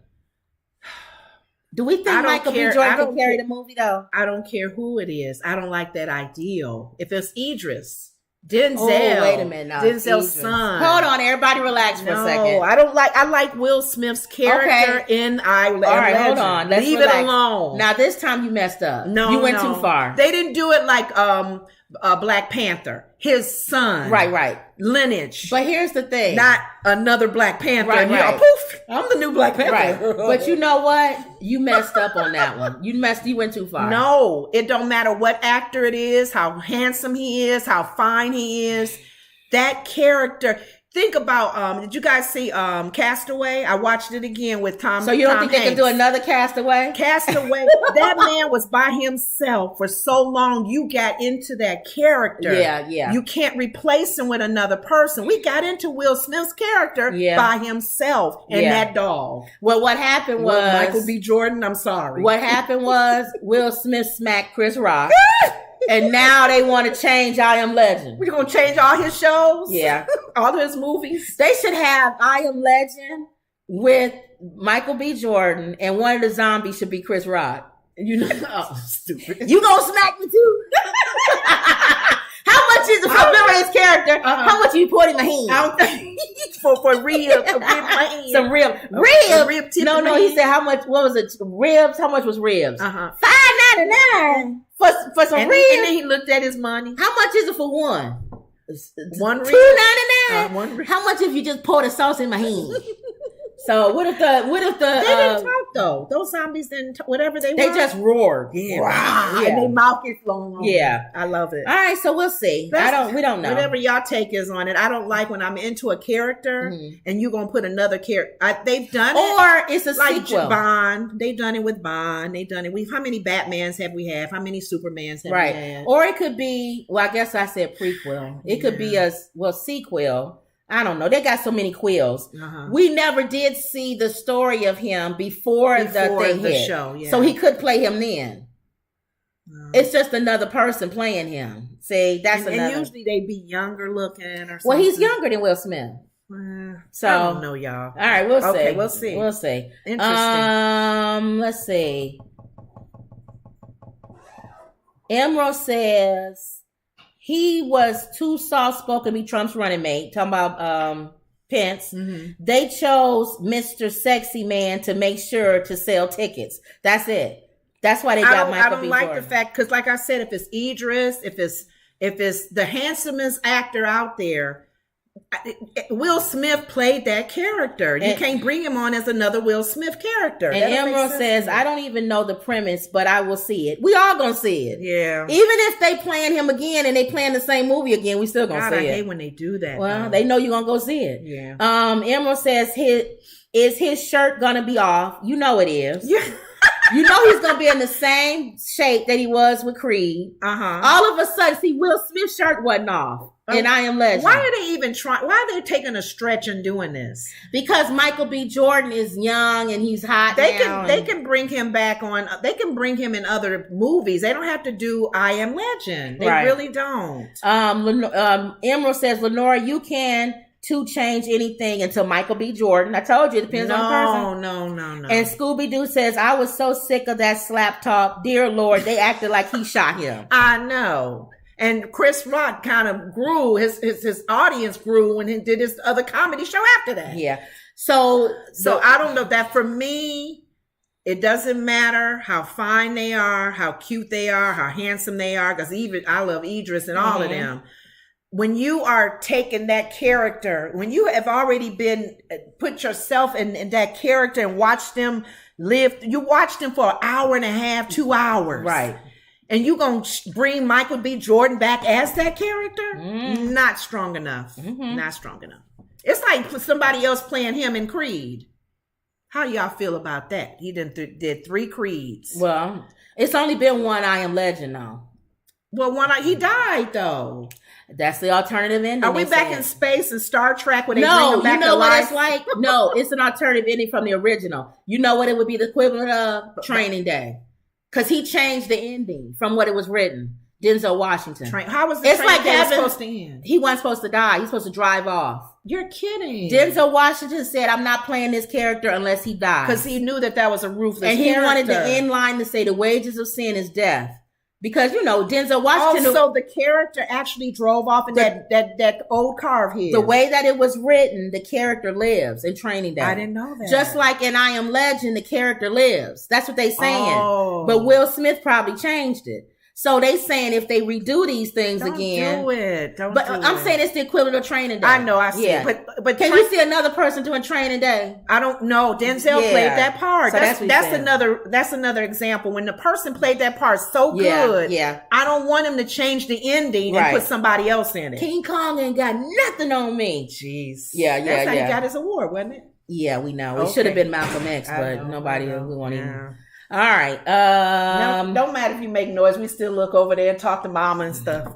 Do we think Michael B. Jordan can carry the movie though? I don't care who it is. I don't like that ideal. If it's Idris, Denzel. Oh, wait a minute. No, Denzel's son. Hold on, everybody relax for a second. I like Will Smith's character in I Am Legend. All right, hold on. Let's Leave relax. it alone. Now this time you messed up. No, you went too far. They didn't do it like Black Panther. His son. Right. Lineage. But here's the thing. Not another Black Panther. Right. Poof, I'm the new Black Panther. Right. But you know what? You messed up on that one. You went too far. No, it don't matter what actor it is, how handsome he is, how fine he is. That character. Think about, did you guys see Castaway? I watched it again with Tom. So you don't Tom think Hanks. they can do another Castaway? Castaway. That man was by himself for so long. You got into that character. Yeah. You can't replace him with another person. We got into Will Smith's character by himself and that dog. Well, what happened was Michael B. Jordan. I'm sorry. What happened was Will Smith smacked Chris Rock. And now they want to change I Am Legend. We're going to change all his shows? Yeah. All of his movies? They should have I Am Legend with Michael B. Jordan, and one of the zombies should be Chris Rock. You know, stupid. You gonna smack me too? How much is it for remember his character? How much you put in the hand? for ribs, some ribs. No, he said how much? What was it? Ribs? How much was ribs? $5.99 for some ribs. And then he looked at his money. How much is it for one? One rib. $2.99. One rib. How much if you just pour the sauce in my hand? So what if the they didn't talk though? Those zombies didn't whatever they were. just roared. Yeah. Wow. And their mouth is flowing. Yeah. I love it. All right, so we'll see. We don't know. Whatever y'all take is on it. I don't like when I'm into a character and you're gonna put another character. They've done it. Or it's a sequel. Bond. They've done it with Bond. They've done it. How many Batmans have we had? How many Supermans have we had? Or it could be, well, I guess I said prequel. It could be a sequel. I don't know. They got so many quills. Uh-huh. We never did see the story of him before the thing the hit. show. Yeah. So he could play him then. It's just another person playing him. See, that's another. And usually they be younger looking or something. Well, he's younger than Will Smith. So I don't know, y'all. All right, we'll see. Okay, we'll see. We'll see. Interesting. Let's see. Emerald says he was too soft-spoken to be Trump's running mate. Talking about Pence. Mm-hmm. They chose Mr. Sexy Man to make sure to sell tickets. That's it. That's why they got Michael B. I don't like Jordan. the fact, because like I said, if it's Idris, if it's the handsomest actor out there, Will Smith played that character. You can't bring him on as another Will Smith character. And Emerald says, I don't even know the premise, but I will see it. We all gonna see it. Yeah. Even if they playing him again and they playing the same movie again, we still gonna God, see I it. hate when they do that. Well, though. they know you're gonna go see it. Yeah. Emerald says is his shirt gonna be off? You know it is. Yeah. You know he's gonna be in the same shape that he was with Creed. Uh-huh. All of a sudden, see, Will Smith's shirt wasn't off. And I Am Legend. Why are they even trying? Why are they taking a stretch and doing this? Because Michael B. Jordan is young and he's hot. They can bring him back on. They can bring him in other movies. They don't have to do I Am Legend. They really don't. Emerald says, Lenora, you can to change anything until Michael B. Jordan. I told you it depends on the person. No. And Scooby Doo says, I was so sick of that slap talk. Dear Lord, they acted like he shot him. I know. And Chris Rock kind of grew, his audience grew when he did his other comedy show after that. Yeah. So I don't know that for me, it doesn't matter how fine they are, how cute they are, how handsome they are, because even I love Idris and all of them. When you are taking that character, when you have already been put yourself in that character and watched them live, you watched them for an hour and a half, 2 hours. Right. And you gonna bring Michael B. Jordan back as that character? Not strong enough. Not strong enough. It's like somebody else playing him in Creed. How do y'all feel about that? He did 3 Creeds. Well, it's only been one I Am Legend now. Well, he died though. That's the alternative ending. Are we back in space in Star Trek where they bring him back you know to what life? it's like? No, it's an alternative ending from the original. You know what it would be the equivalent of? Training Day. Because he changed the ending from what it was written. Denzel Washington. How was the it's like Day supposed to end? He wasn't supposed to die. He's supposed to drive off. You're kidding. Denzel Washington said, I'm not playing this character unless he dies. Because he knew that was a ruthless and he character. wanted the end line to say the wages of sin is death. Because, Denzel Washington... So the character actually drove off in that old car of his. The way that it was written, the character lives in Training Day. I didn't know that. Just like in I Am Legend, the character lives. That's what they saying. Oh. But Will Smith probably changed it. So they saying if they redo these things again... do it. Don't But do I'm it. saying it's the equivalent of Training Day. I know, I see. Yeah. But can you see another person doing Training Day? I don't know. Denzel played that part. So that's another example. When the person played that part so good, I don't want him to change the ending and put somebody else in it. King Kong ain't got nothing on me. Jeez. That's how he got his award, wasn't it? Yeah, we know. It should have been Malcolm X, but nobody we won't even. All right. Don't matter if you make noise. We still look over there and talk to mama and stuff.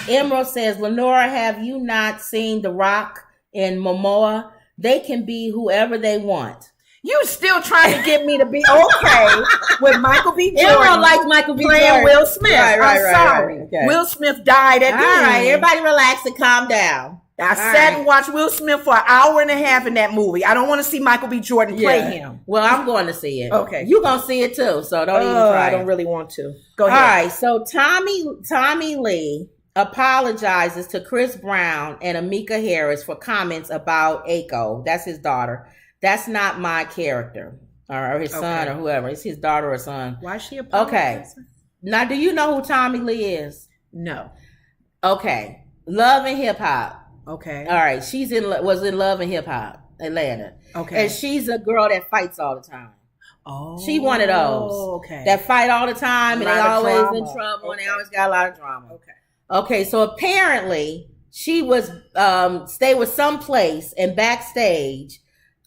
Emerald says, Lenora, have you not seen The Rock and Momoa? They can be whoever they want. You still trying to get me to be okay with Michael B. Jordan? Everyone likes Michael B. playing Jordan. Will Smith. I'm sorry. Okay. Will Smith died at the end. All right, everybody relax and calm down. I sat and watched Will Smith for an hour and a half in that movie. I don't want to see Michael B. Jordan play him. Well, I'm going to see it. Okay. You're going to see it too, so don't even try. I don't really want to. Go ahead. All right, so Tommy Lee apologizes to Chris Brown and Amika Harris for comments about Aiko. That's his daughter. That's not my character. Or his son or whoever. It's his daughter or son. Why is she apologizing? Okay. Now, do you know who Tommy Lee is? No. Okay. Love and Hip Hop. Okay. All right. Was in Love and Hip Hop, Atlanta. Okay. And she's a girl that fights all the time. Oh. She one of those. Okay. That fight all the time and they always drama. in trouble and they always got a lot of drama. Okay. Okay. So apparently she was stay with someplace and backstage.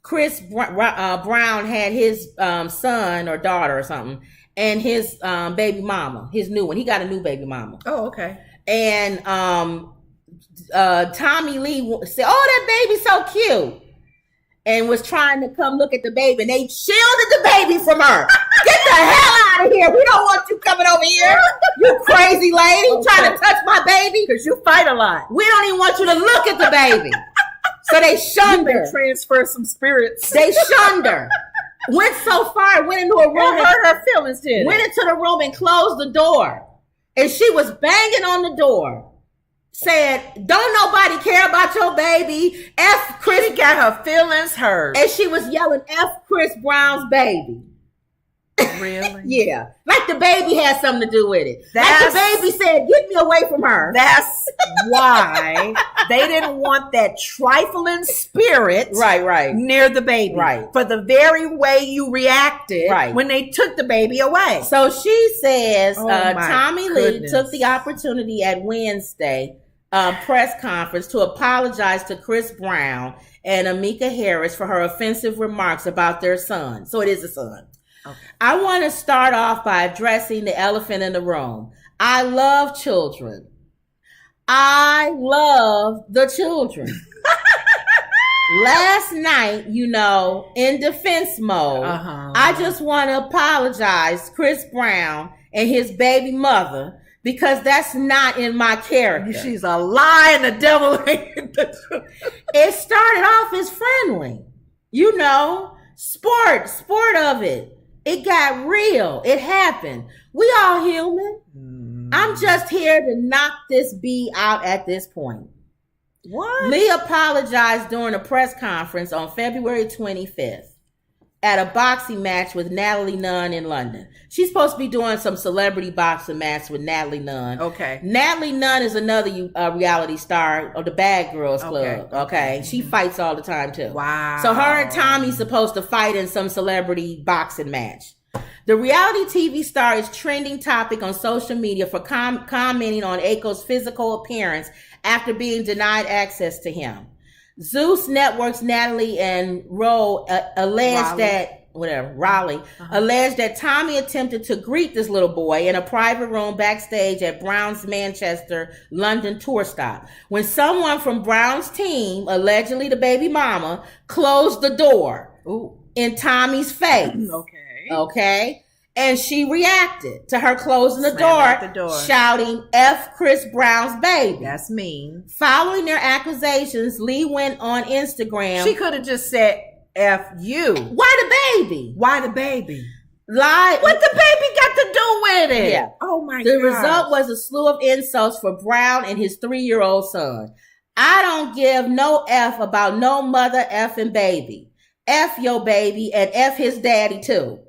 Chris Brown had his son or daughter or something, and his baby mama, his new one. He got a new baby mama. Oh, okay. And Tommy Lee said, "Oh, that baby's so cute," and was trying to come look at the baby, and they shielded the baby from her. Get the hell out of here! We don't want you coming over here, you crazy lady, trying to touch my baby. Because you fight a lot. We don't even want you to look at the baby. So they shunned her. Transfer some spirits. They shunned her. Went so far, went into a room. It hurt her feelings, did it? Went into the room and closed the door. And she was banging on the door. Said, "Don't nobody care about your baby. F Chris." She got her feelings hurt. And she was yelling, "F Chris Brown's baby." Really? Yeah. Like the baby had something to do with it. Like That's- the baby said, "Get me away from her." That's why they didn't want that trifling spirit Right. near the baby. Right. For the very way you reacted Right. when they took the baby away. So she says Oh, my Tommy goodness. Lee took the opportunity at Wednesday press conference to apologize to Chris Brown and Amika Harris for her offensive remarks about their son. So it is a son. Okay. I want to start off by addressing the elephant in the room. I love children. I love the children. Last night, in defense mode, I just want to apologize, Chris Brown and his baby mother, because that's not in my character. She's a lie and the devil. It started off as friendly, sport of it. It got real. It happened. We all human. I'm just here to knock this bee out at this point. What? Lee apologized during a press conference on February 25th at a boxing match with Natalie Nunn in London. She's supposed to be doing some celebrity boxing match with Natalie Nunn. Okay. Natalie Nunn is another reality star of the Bad Girls Club. Okay. She fights all the time too. Wow. So her and Tommy's supposed to fight in some celebrity boxing match. The reality TV star is trending topic on social media for commenting on Aiko's physical appearance after being denied access to him. Zeus Network's Natalie and Raleigh alleged that Tommy attempted to greet this little boy in a private room backstage at Brown's Manchester, London tour stop when someone from Brown's team, allegedly the baby mama, closed the door in Tommy's face. Okay. And she reacted to her closing the door, shouting, "F Chris Brown's baby." That's mean. Following their accusations, Lee went on Instagram. She could have just said, "F you." Why the baby? Why the baby? What the baby got to do with it? Yeah. Oh my god. The result was a slew of insults for Brown and his 3-year-old son. "I don't give no F about no mother effing baby. F your baby and F his daddy too.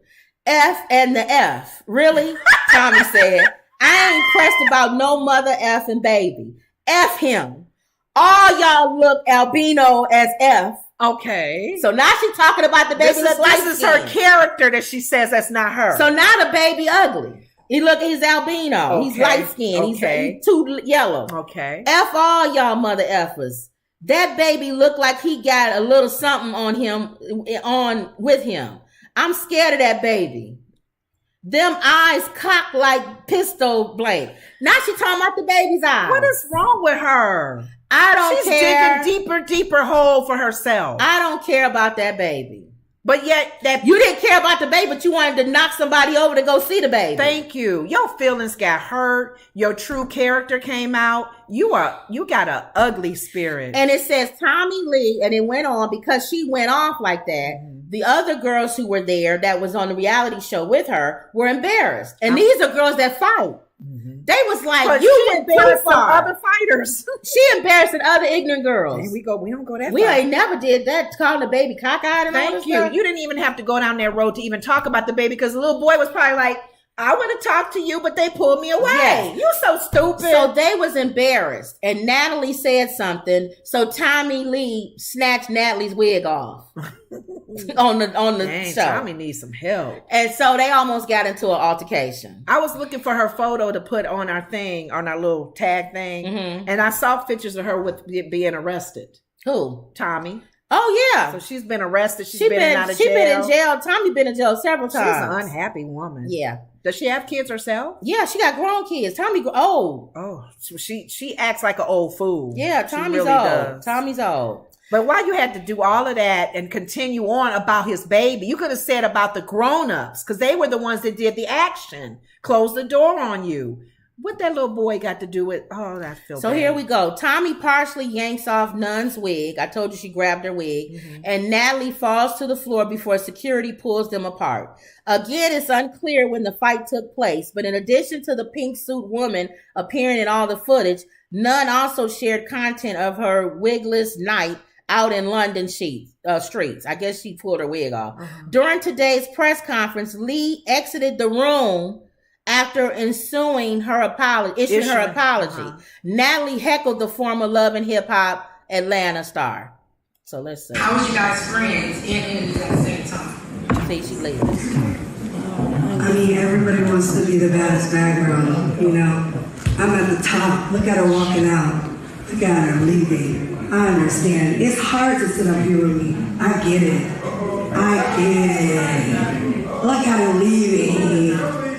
F and the F." Really? Tommy said, "I ain't pressed about no mother effing baby. F him. All y'all look albino as F." Okay. So now she's talking about the baby. This is her character that she says that's not her. So now the baby ugly. He's albino. Okay. He's light skinned. Okay. He's too yellow. Okay. F all y'all mother effers. That baby looked like he got a little something on him, with him. I'm scared of that baby. Them eyes cocked like pistol blank. Now she talking about the baby's eyes. What is wrong with her? I don't care. She's digging deeper hole for herself. I don't care about that baby. But yet you didn't care about the baby, but you wanted to knock somebody over to go see the baby. Thank you. Your feelings got hurt. Your true character came out. You got an ugly spirit. And it says Tommy Lee, and it went on because she went off like that. The other girls who were there that was on the reality show with her were embarrassed. And these are girls that fight. They was like, you went too far. Other fighters. She embarrassing other ignorant girls. Here we go. We don't go that We far. ain't never did that, calling the baby cockeyed and all Thank this you. stuff. You didn't even have to go down that road to even talk about the baby because the little boy was probably like, "I want to talk to you, but they pulled me away." Yes. You so stupid. So they was embarrassed. And Natalie said something. So Tommy Lee snatched Natalie's wig off on the Dang, show. Tommy needs some help. And so they almost got into an altercation. I was looking for her photo to put on our thing, on our little tag thing, and I saw pictures of her with being arrested. Who? Tommy. Oh yeah. So she's been arrested. She's been out of jail. She been in jail. Tommy been in jail several times. She's an unhappy woman. Yeah. Does she have kids herself? Yeah, she got grown kids. Tommy old. Oh, so she acts like an old fool. Yeah, She Tommy's really old. does. Tommy's old. But why you had to do all of that and continue on about his baby? You could have said about the grown-ups, because they were the ones that did the action. Close the door on you. What that little boy got to do with? Oh, I feel So bad. here we go. Tommy partially yanks off Nunn's wig. I told you she grabbed her wig. Mm-hmm. And Natalie falls to the floor before security pulls them apart. Again, it's unclear when the fight took place. But in addition to the pink suit woman appearing in all the footage, Nunn also shared content of her wigless night out in London streets. I guess she pulled her wig off. Uh-huh. During today's press conference, Lee exited the room after issuing her apology. Uh-huh. Natalie heckled the former Love and Hip Hop Atlanta star. So let's see. How was you guys friends and enemies at the same time? See, she leaves. I mean, everybody wants to be the baddest bad girl, you know. I'm at the top. Look at her walking out. Look at her leaving. I understand. It's hard to sit up here with me. I get it. Look at her leaving.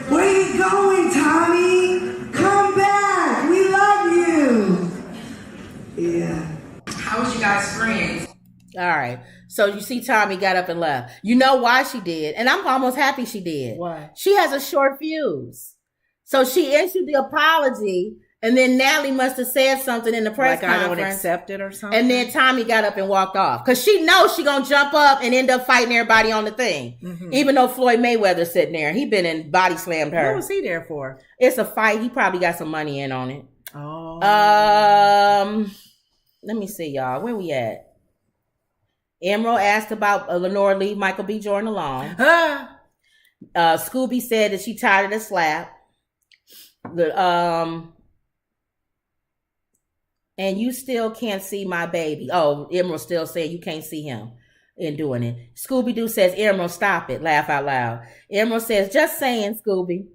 Where are you going, Tommy? Come back. We love you. Yeah. How was you guys friends? All right. So you see Tommy got up and left. You know why she did. And I'm almost happy she did. Why? She has a short fuse. So she issued the apology, and then Natalie must have said something in the press conference. I don't accept it or something. And then Tommy got up and walked off. Because she knows she going to jump up and end up fighting everybody on the thing. Mm-hmm. Even though Floyd Mayweather's sitting there. He been in body slammed her. What was he there for? It's a fight. He probably got some money in on it. Oh. Let me see, y'all. Where we at? Emerald asked about Lenore leave Michael B. Jordan alone. Scooby said that she tired of the slap. And you still can't see my baby. Oh, Emerald still saying you can't see him in doing it. Scooby-Doo says, Emerald, stop it. Laugh out loud. Emerald says, just saying, Scooby.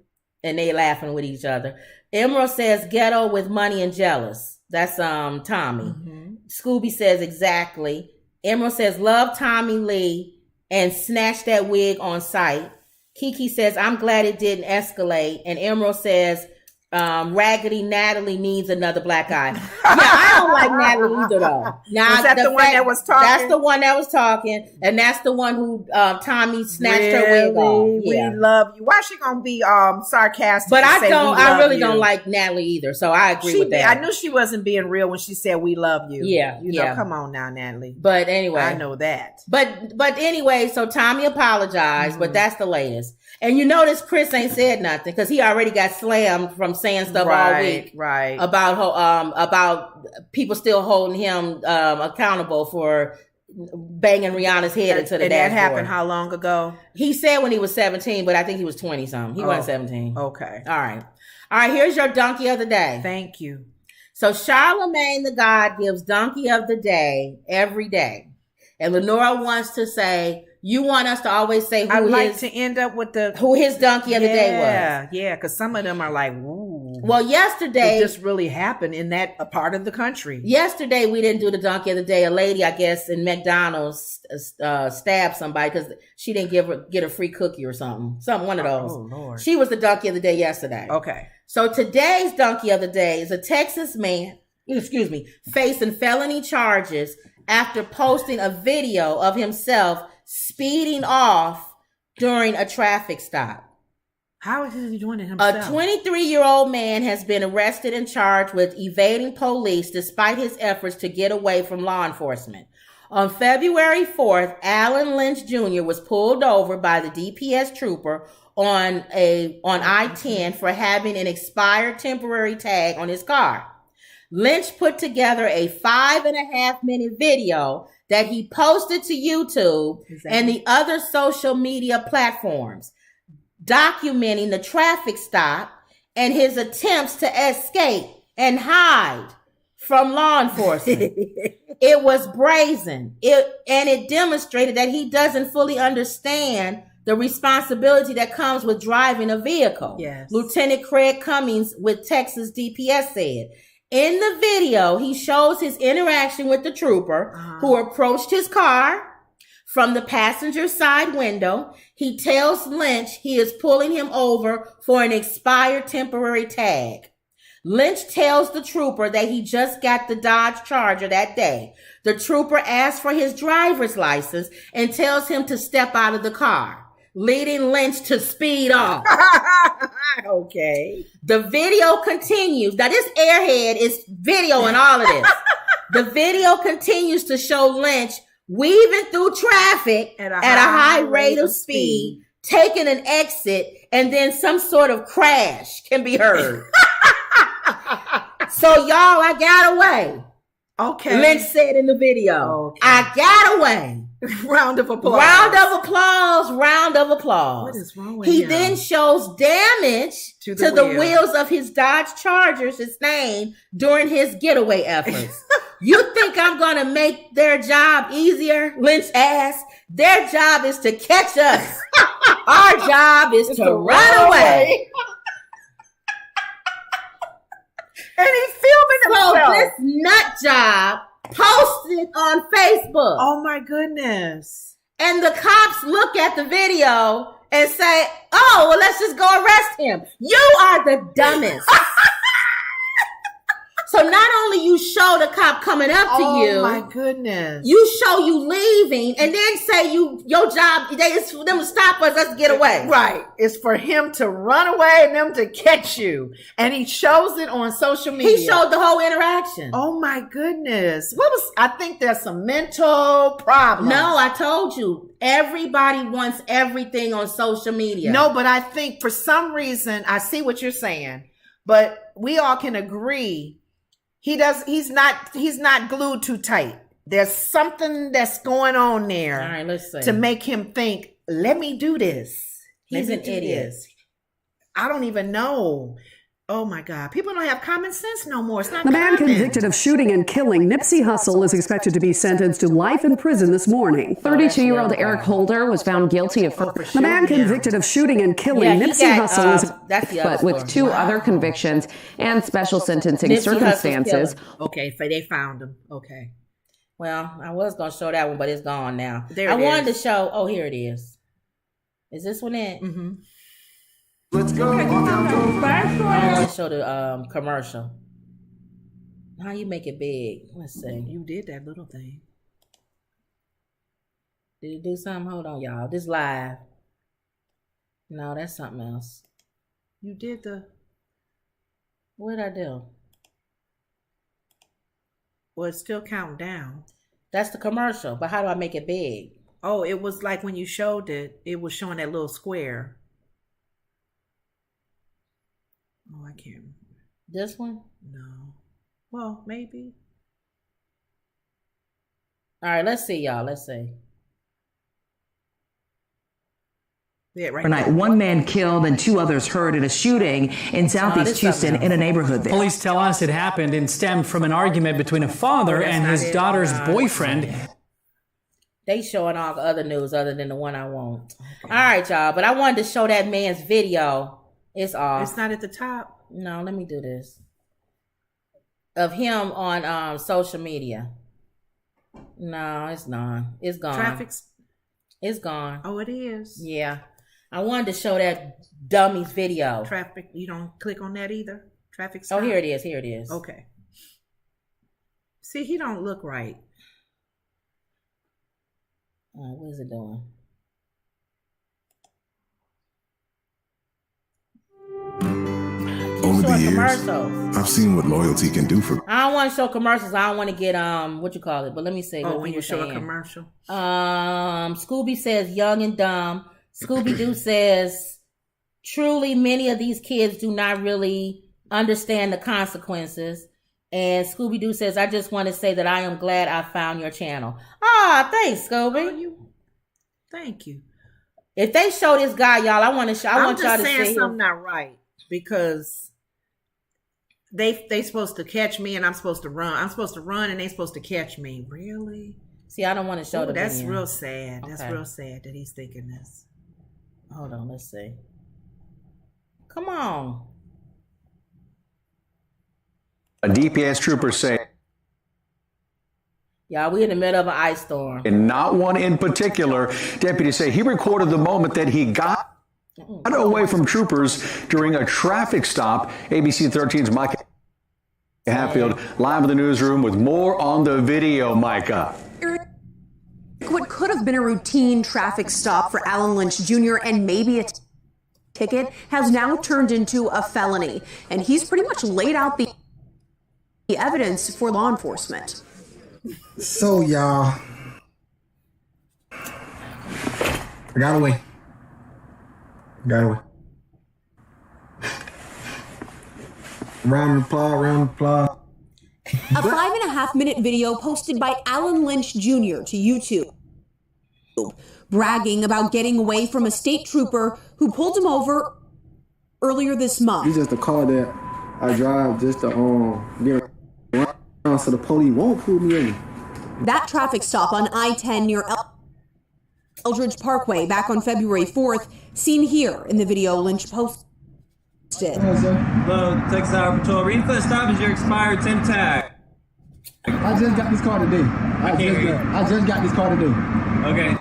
And they laughing with each other. Emerald says, ghetto with money and jealous. That's Tommy. Mm-hmm. Scooby says, exactly. Emerald says, love Tommy Lee and snatch that wig on sight. Kiki says, I'm glad it didn't escalate. And Emerald says, Raggedy Natalie needs another black eye. Yeah, I don't like Natalie either, though. Now, was that the one that was talking? That's the one that was talking, and that's the one who Tommy snatched her wig off. Yeah. We love you. Why she gonna be sarcastic? But and say, I really you? don't like Natalie either, so I agree with that. I knew she wasn't being real when she said we love you. Yeah, you know, come on now, Natalie. But anyway, I know that. But anyway, so Tommy apologized, but that's the latest. And you notice Chris ain't said nothing because he already got slammed from saying stuff all week, right? About people still holding him accountable for banging Rihanna's head into the dashboard. That happened how long ago? He said when he was 17, but I think he was 20 something. He wasn't 17. Okay. All right. Here's your donkey of the day. Thank you. So Charlemagne the God gives donkey of the day every day, and Lenora wants to say, you want us to always say who his donkey of the day was. Yeah, because some of them are like, ooh. Well, yesterday, this really happened in that part of the country. Yesterday, we didn't do the donkey of the day. A lady, I guess, in McDonald's stabbed somebody because she didn't get a free cookie or something. One of those. Oh, Lord. She was the donkey of the day yesterday. Okay. So today's donkey of the day is a Texas man, facing felony charges after posting a video of himself speeding off during a traffic stop. How is he doing it himself? A 23-year-old man has been arrested and charged with evading police despite his efforts to get away from law enforcement. On February 4th, Alan Lynch Jr. was pulled over by the DPS trooper on I-10 for having an expired temporary tag on his car. Lynch put together a 5.5-minute video that he posted to YouTube and the other social media platforms, documenting the traffic stop and his attempts to escape and hide from law enforcement. It was brazen. It demonstrated that he doesn't fully understand the responsibility that comes with driving a vehicle. Yes. Lieutenant Craig Cummings with Texas DPS said. In the video, he shows his interaction with the trooper who approached his car, From the passenger side window, he tells Lynch he is pulling him over for an expired temporary tag. Lynch tells the trooper that he just got the Dodge Charger that day. The trooper asks for his driver's license and tells him to step out of the car, leading Lynch to speed off. Okay. The video continues. Now, this airhead is videoing all of this. The video continues to show Lynch weaving through traffic at a high rate of speed, taking an exit, and then some sort of crash can be heard. So, y'all, I got away. Okay. Lynch said in the video, okay. I got away. Round of applause. Round of applause. Round of applause. What is wrong with him? He him? then shows damage to the wheels of his Dodge Charger sustained during his getaway efforts. You think I'm going to make their job easier? Lynch asked. Their job is to catch us. Our job is to run away. And he's filming himself. So this nut job posted on Facebook. Oh my goodness. And the cops look at the video and say, oh, well, let's just go arrest him. You are the dumbest. So not only you show the cop coming up to you. Oh my goodness. You show you leaving and then say your job, it's for them to stop us, let's get away. Right. It's for him to run away and them to catch you. And he shows it on social media. He showed the whole interaction. Oh my goodness. I think there's some mental problem. No, I told you. Everybody wants everything on social media. No, but I think for some reason, I see what you're saying, but we all can agree he's not glued too tight. There's something that's going on there. All right, let's see. To make him think, let me do this. He's an idiot. I don't even know. Oh my God. People don't have common sense no more. It's not The man convicted of shooting and killing Nipsey Hussle is expected to be sentenced to life in prison this morning. 32-year-old Eric Holder was found guilty of the man convicted of shooting and killing Nipsey Hussle is but with two other convictions and special sentencing circumstances. Okay, so they found him. Okay. Well, I was going to show that one, but it's gone now. There I wanted to show, oh, here it is. Is this one it? Mm-hmm. Let's go. I want to show the commercial. How you make it big? Let's see. You did that little thing. Did it do something? Hold on, y'all. This live. No, that's something else. You did the... What did I do? Well, it's still counting down. That's the commercial, but how do I make it big? Oh, it was like when you showed it, it was showing that little square. Oh, I can't remember. This one? No. Well, maybe. All right, let's see, y'all. Let's see. Yeah, right. Overnight, one man killed and two others hurt in a shooting in Southeast Houston in a neighborhood there. Police tell us it happened and stemmed from an argument between a father and his daughter's boyfriend. They showing all the other news other than the one I want. Okay. All right, y'all. But I wanted to show that man's video. It's off. It's not at the top. No, let me do this. Of him on social media. No, it's not. It's gone. Traffic's. It's gone. Oh, it is. Yeah. I wanted to show that dummy's video. Traffic. You don't click on that either? Traffic stop? Oh, here it is. Here it is. Okay. See, he don't look right. What is it doing? Over the years, I've seen what loyalty can do for. I don't want to show commercials. I don't want to get what you call it. But let me see. Oh, when you show a commercial. Scooby says young and dumb. Scooby Doo says truly many of these kids do not really understand the consequences. And Scooby Doo says, I just want to say that I am glad I found your channel. Ah, thanks, Scooby. Oh, thank you. If they show this guy, y'all, I want y'all to see. I'm just saying something not right because they supposed to catch me and I'm supposed to run. I'm supposed to run and they supposed to catch me. Really? See, I don't want to show the That's video. real sad. Okay. That's real sad that he's thinking this. Hold on, let's see. Come on. A DPS trooper say Y'all, we in the middle of an ice storm. And not one in particular. Deputies say he recorded the moment that he got away from troopers during a traffic stop. ABC 13's Micah Hatfield live in the newsroom with more on the video. Micah. What could have been a routine traffic stop for Alan Lynch Jr. and maybe a ticket has now turned into a felony. And he's pretty much laid out the evidence for law enforcement. So, y'all, I got away. Round of applause. A 5.5-minute video posted by Alan Lynch Jr. to YouTube, bragging about getting away from a state trooper who pulled him over earlier this month. It's just a car that I drive just to get around so the police won't pull me in. That traffic stop on I-10 near Eldridge Parkway back on February 4th, seen here in the video Lynch posted. Hello, Texas Highway Patrol. Reason for the stop is your expired SIM tag. I just got this car today. I just got this car today. Okay.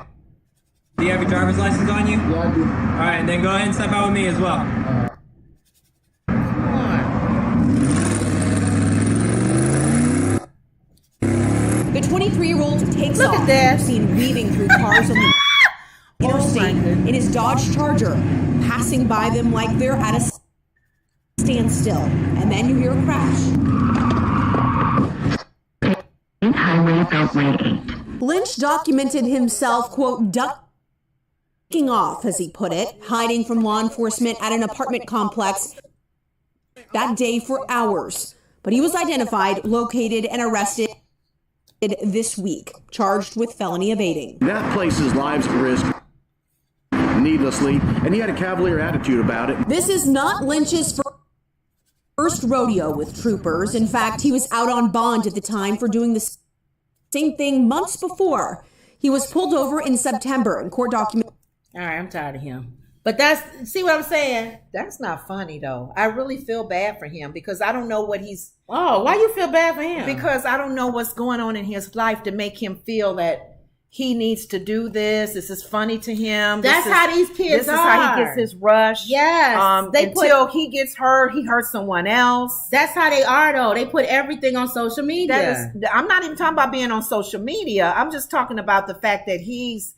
Do you have your driver's license on you? Yeah, I do. All right, then go ahead and step out with me as well. The 23-year-old takes off, seen weaving through cars on the interstate in his Dodge Charger, passing by them like they're at a standstill. And then you hear a crash. Highway Beltway 8. Lynch documented himself, quote, ducking off, as he put it, hiding from law enforcement at an apartment complex that day for hours. But he was identified, located, and arrested this week, charged with felony evading. That places lives at risk needlessly, and he had a cavalier attitude about it. This is not Lynch's first rodeo with troopers. In fact, he was out on bond at the time for doing the same thing months before. He was pulled over in September in court documents. All right, I'm tired of him. But see what I'm saying? That's not funny, though. I really feel bad for him because I don't know what he's... Oh, why you feel bad for him? Because I don't know what's going on in his life to make him feel that he needs to do this. This is funny to him. That's how these kids are. This is how he gets his rush. Yes. Until he gets hurt, he hurts someone else. That's how they are, though. They put everything on social media. I'm not even talking about being on social media. I'm just talking about the fact that he's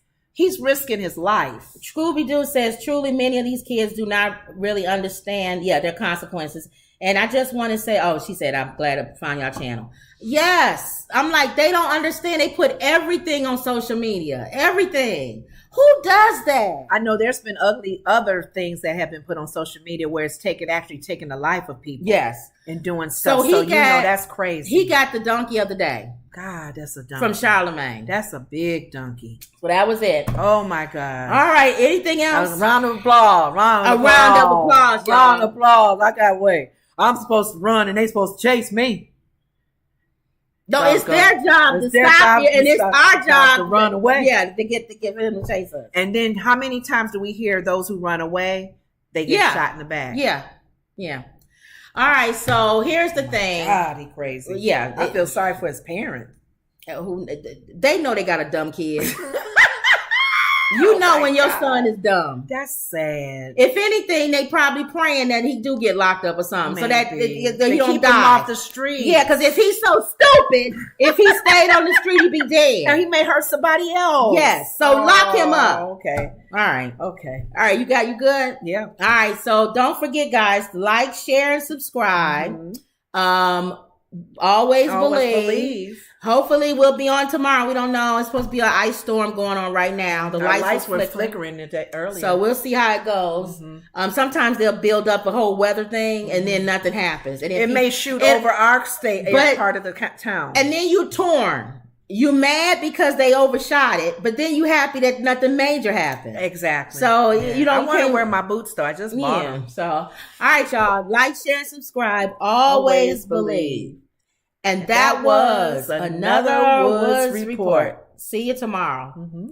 risking his life. Scooby Doo says, truly, many of these kids do not really understand, their consequences. And I just want to say, she said, I'm glad I found y'all channel. Yes. I'm like, they don't understand. They put everything on social media. Everything. Who does that? I know there's been other things that have been put on social media where it's actually taking the life of people. Yes. And doing stuff. So that's crazy. He got the donkey of the day. God, that's a donkey. From Charlemagne. That's a big donkey. So that was it. Oh my God. All right. Anything else? A round of applause. Round of applause. Round of applause. I got away. I'm supposed to run and they supposed to chase me. No, it's their job to stop you, and it's our job to run away. Yeah, to get him to chase us. And then how many times do we hear those who run away, they get shot in the back? Yeah. All right, so here's the thing. God, he crazy. Yeah. I feel sorry for his parents. They know they got a dumb kid. You know when your son is dumb. That's sad. If anything, they probably praying that he do get locked up or something, so that he don't keep die him off the street. Yeah, because if he's so stupid, if he stayed on the street, he'd be dead. And he may hurt somebody else. Yes, so lock him up. Okay. All right. Okay. All right. You good? Yeah. All right. So don't forget, guys, like, share, and subscribe. Mm-hmm. Always believe. Hopefully we'll be on tomorrow. We don't know. It's supposed to be an ice storm going on right now. The lights were flickering earlier. So we'll see how it goes. Mm-hmm. Sometimes they'll build up a whole weather thing and then nothing happens. And it may shoot over our state, part of the town. And then you torn. You mad because they overshot it, but then you happy that nothing major happened. Exactly. So you don't want to wear my boots though. I just bought them. So all right, y'all. Like, share, and subscribe. Always believe. And that was another Woods Report. See you tomorrow. Mm-hmm.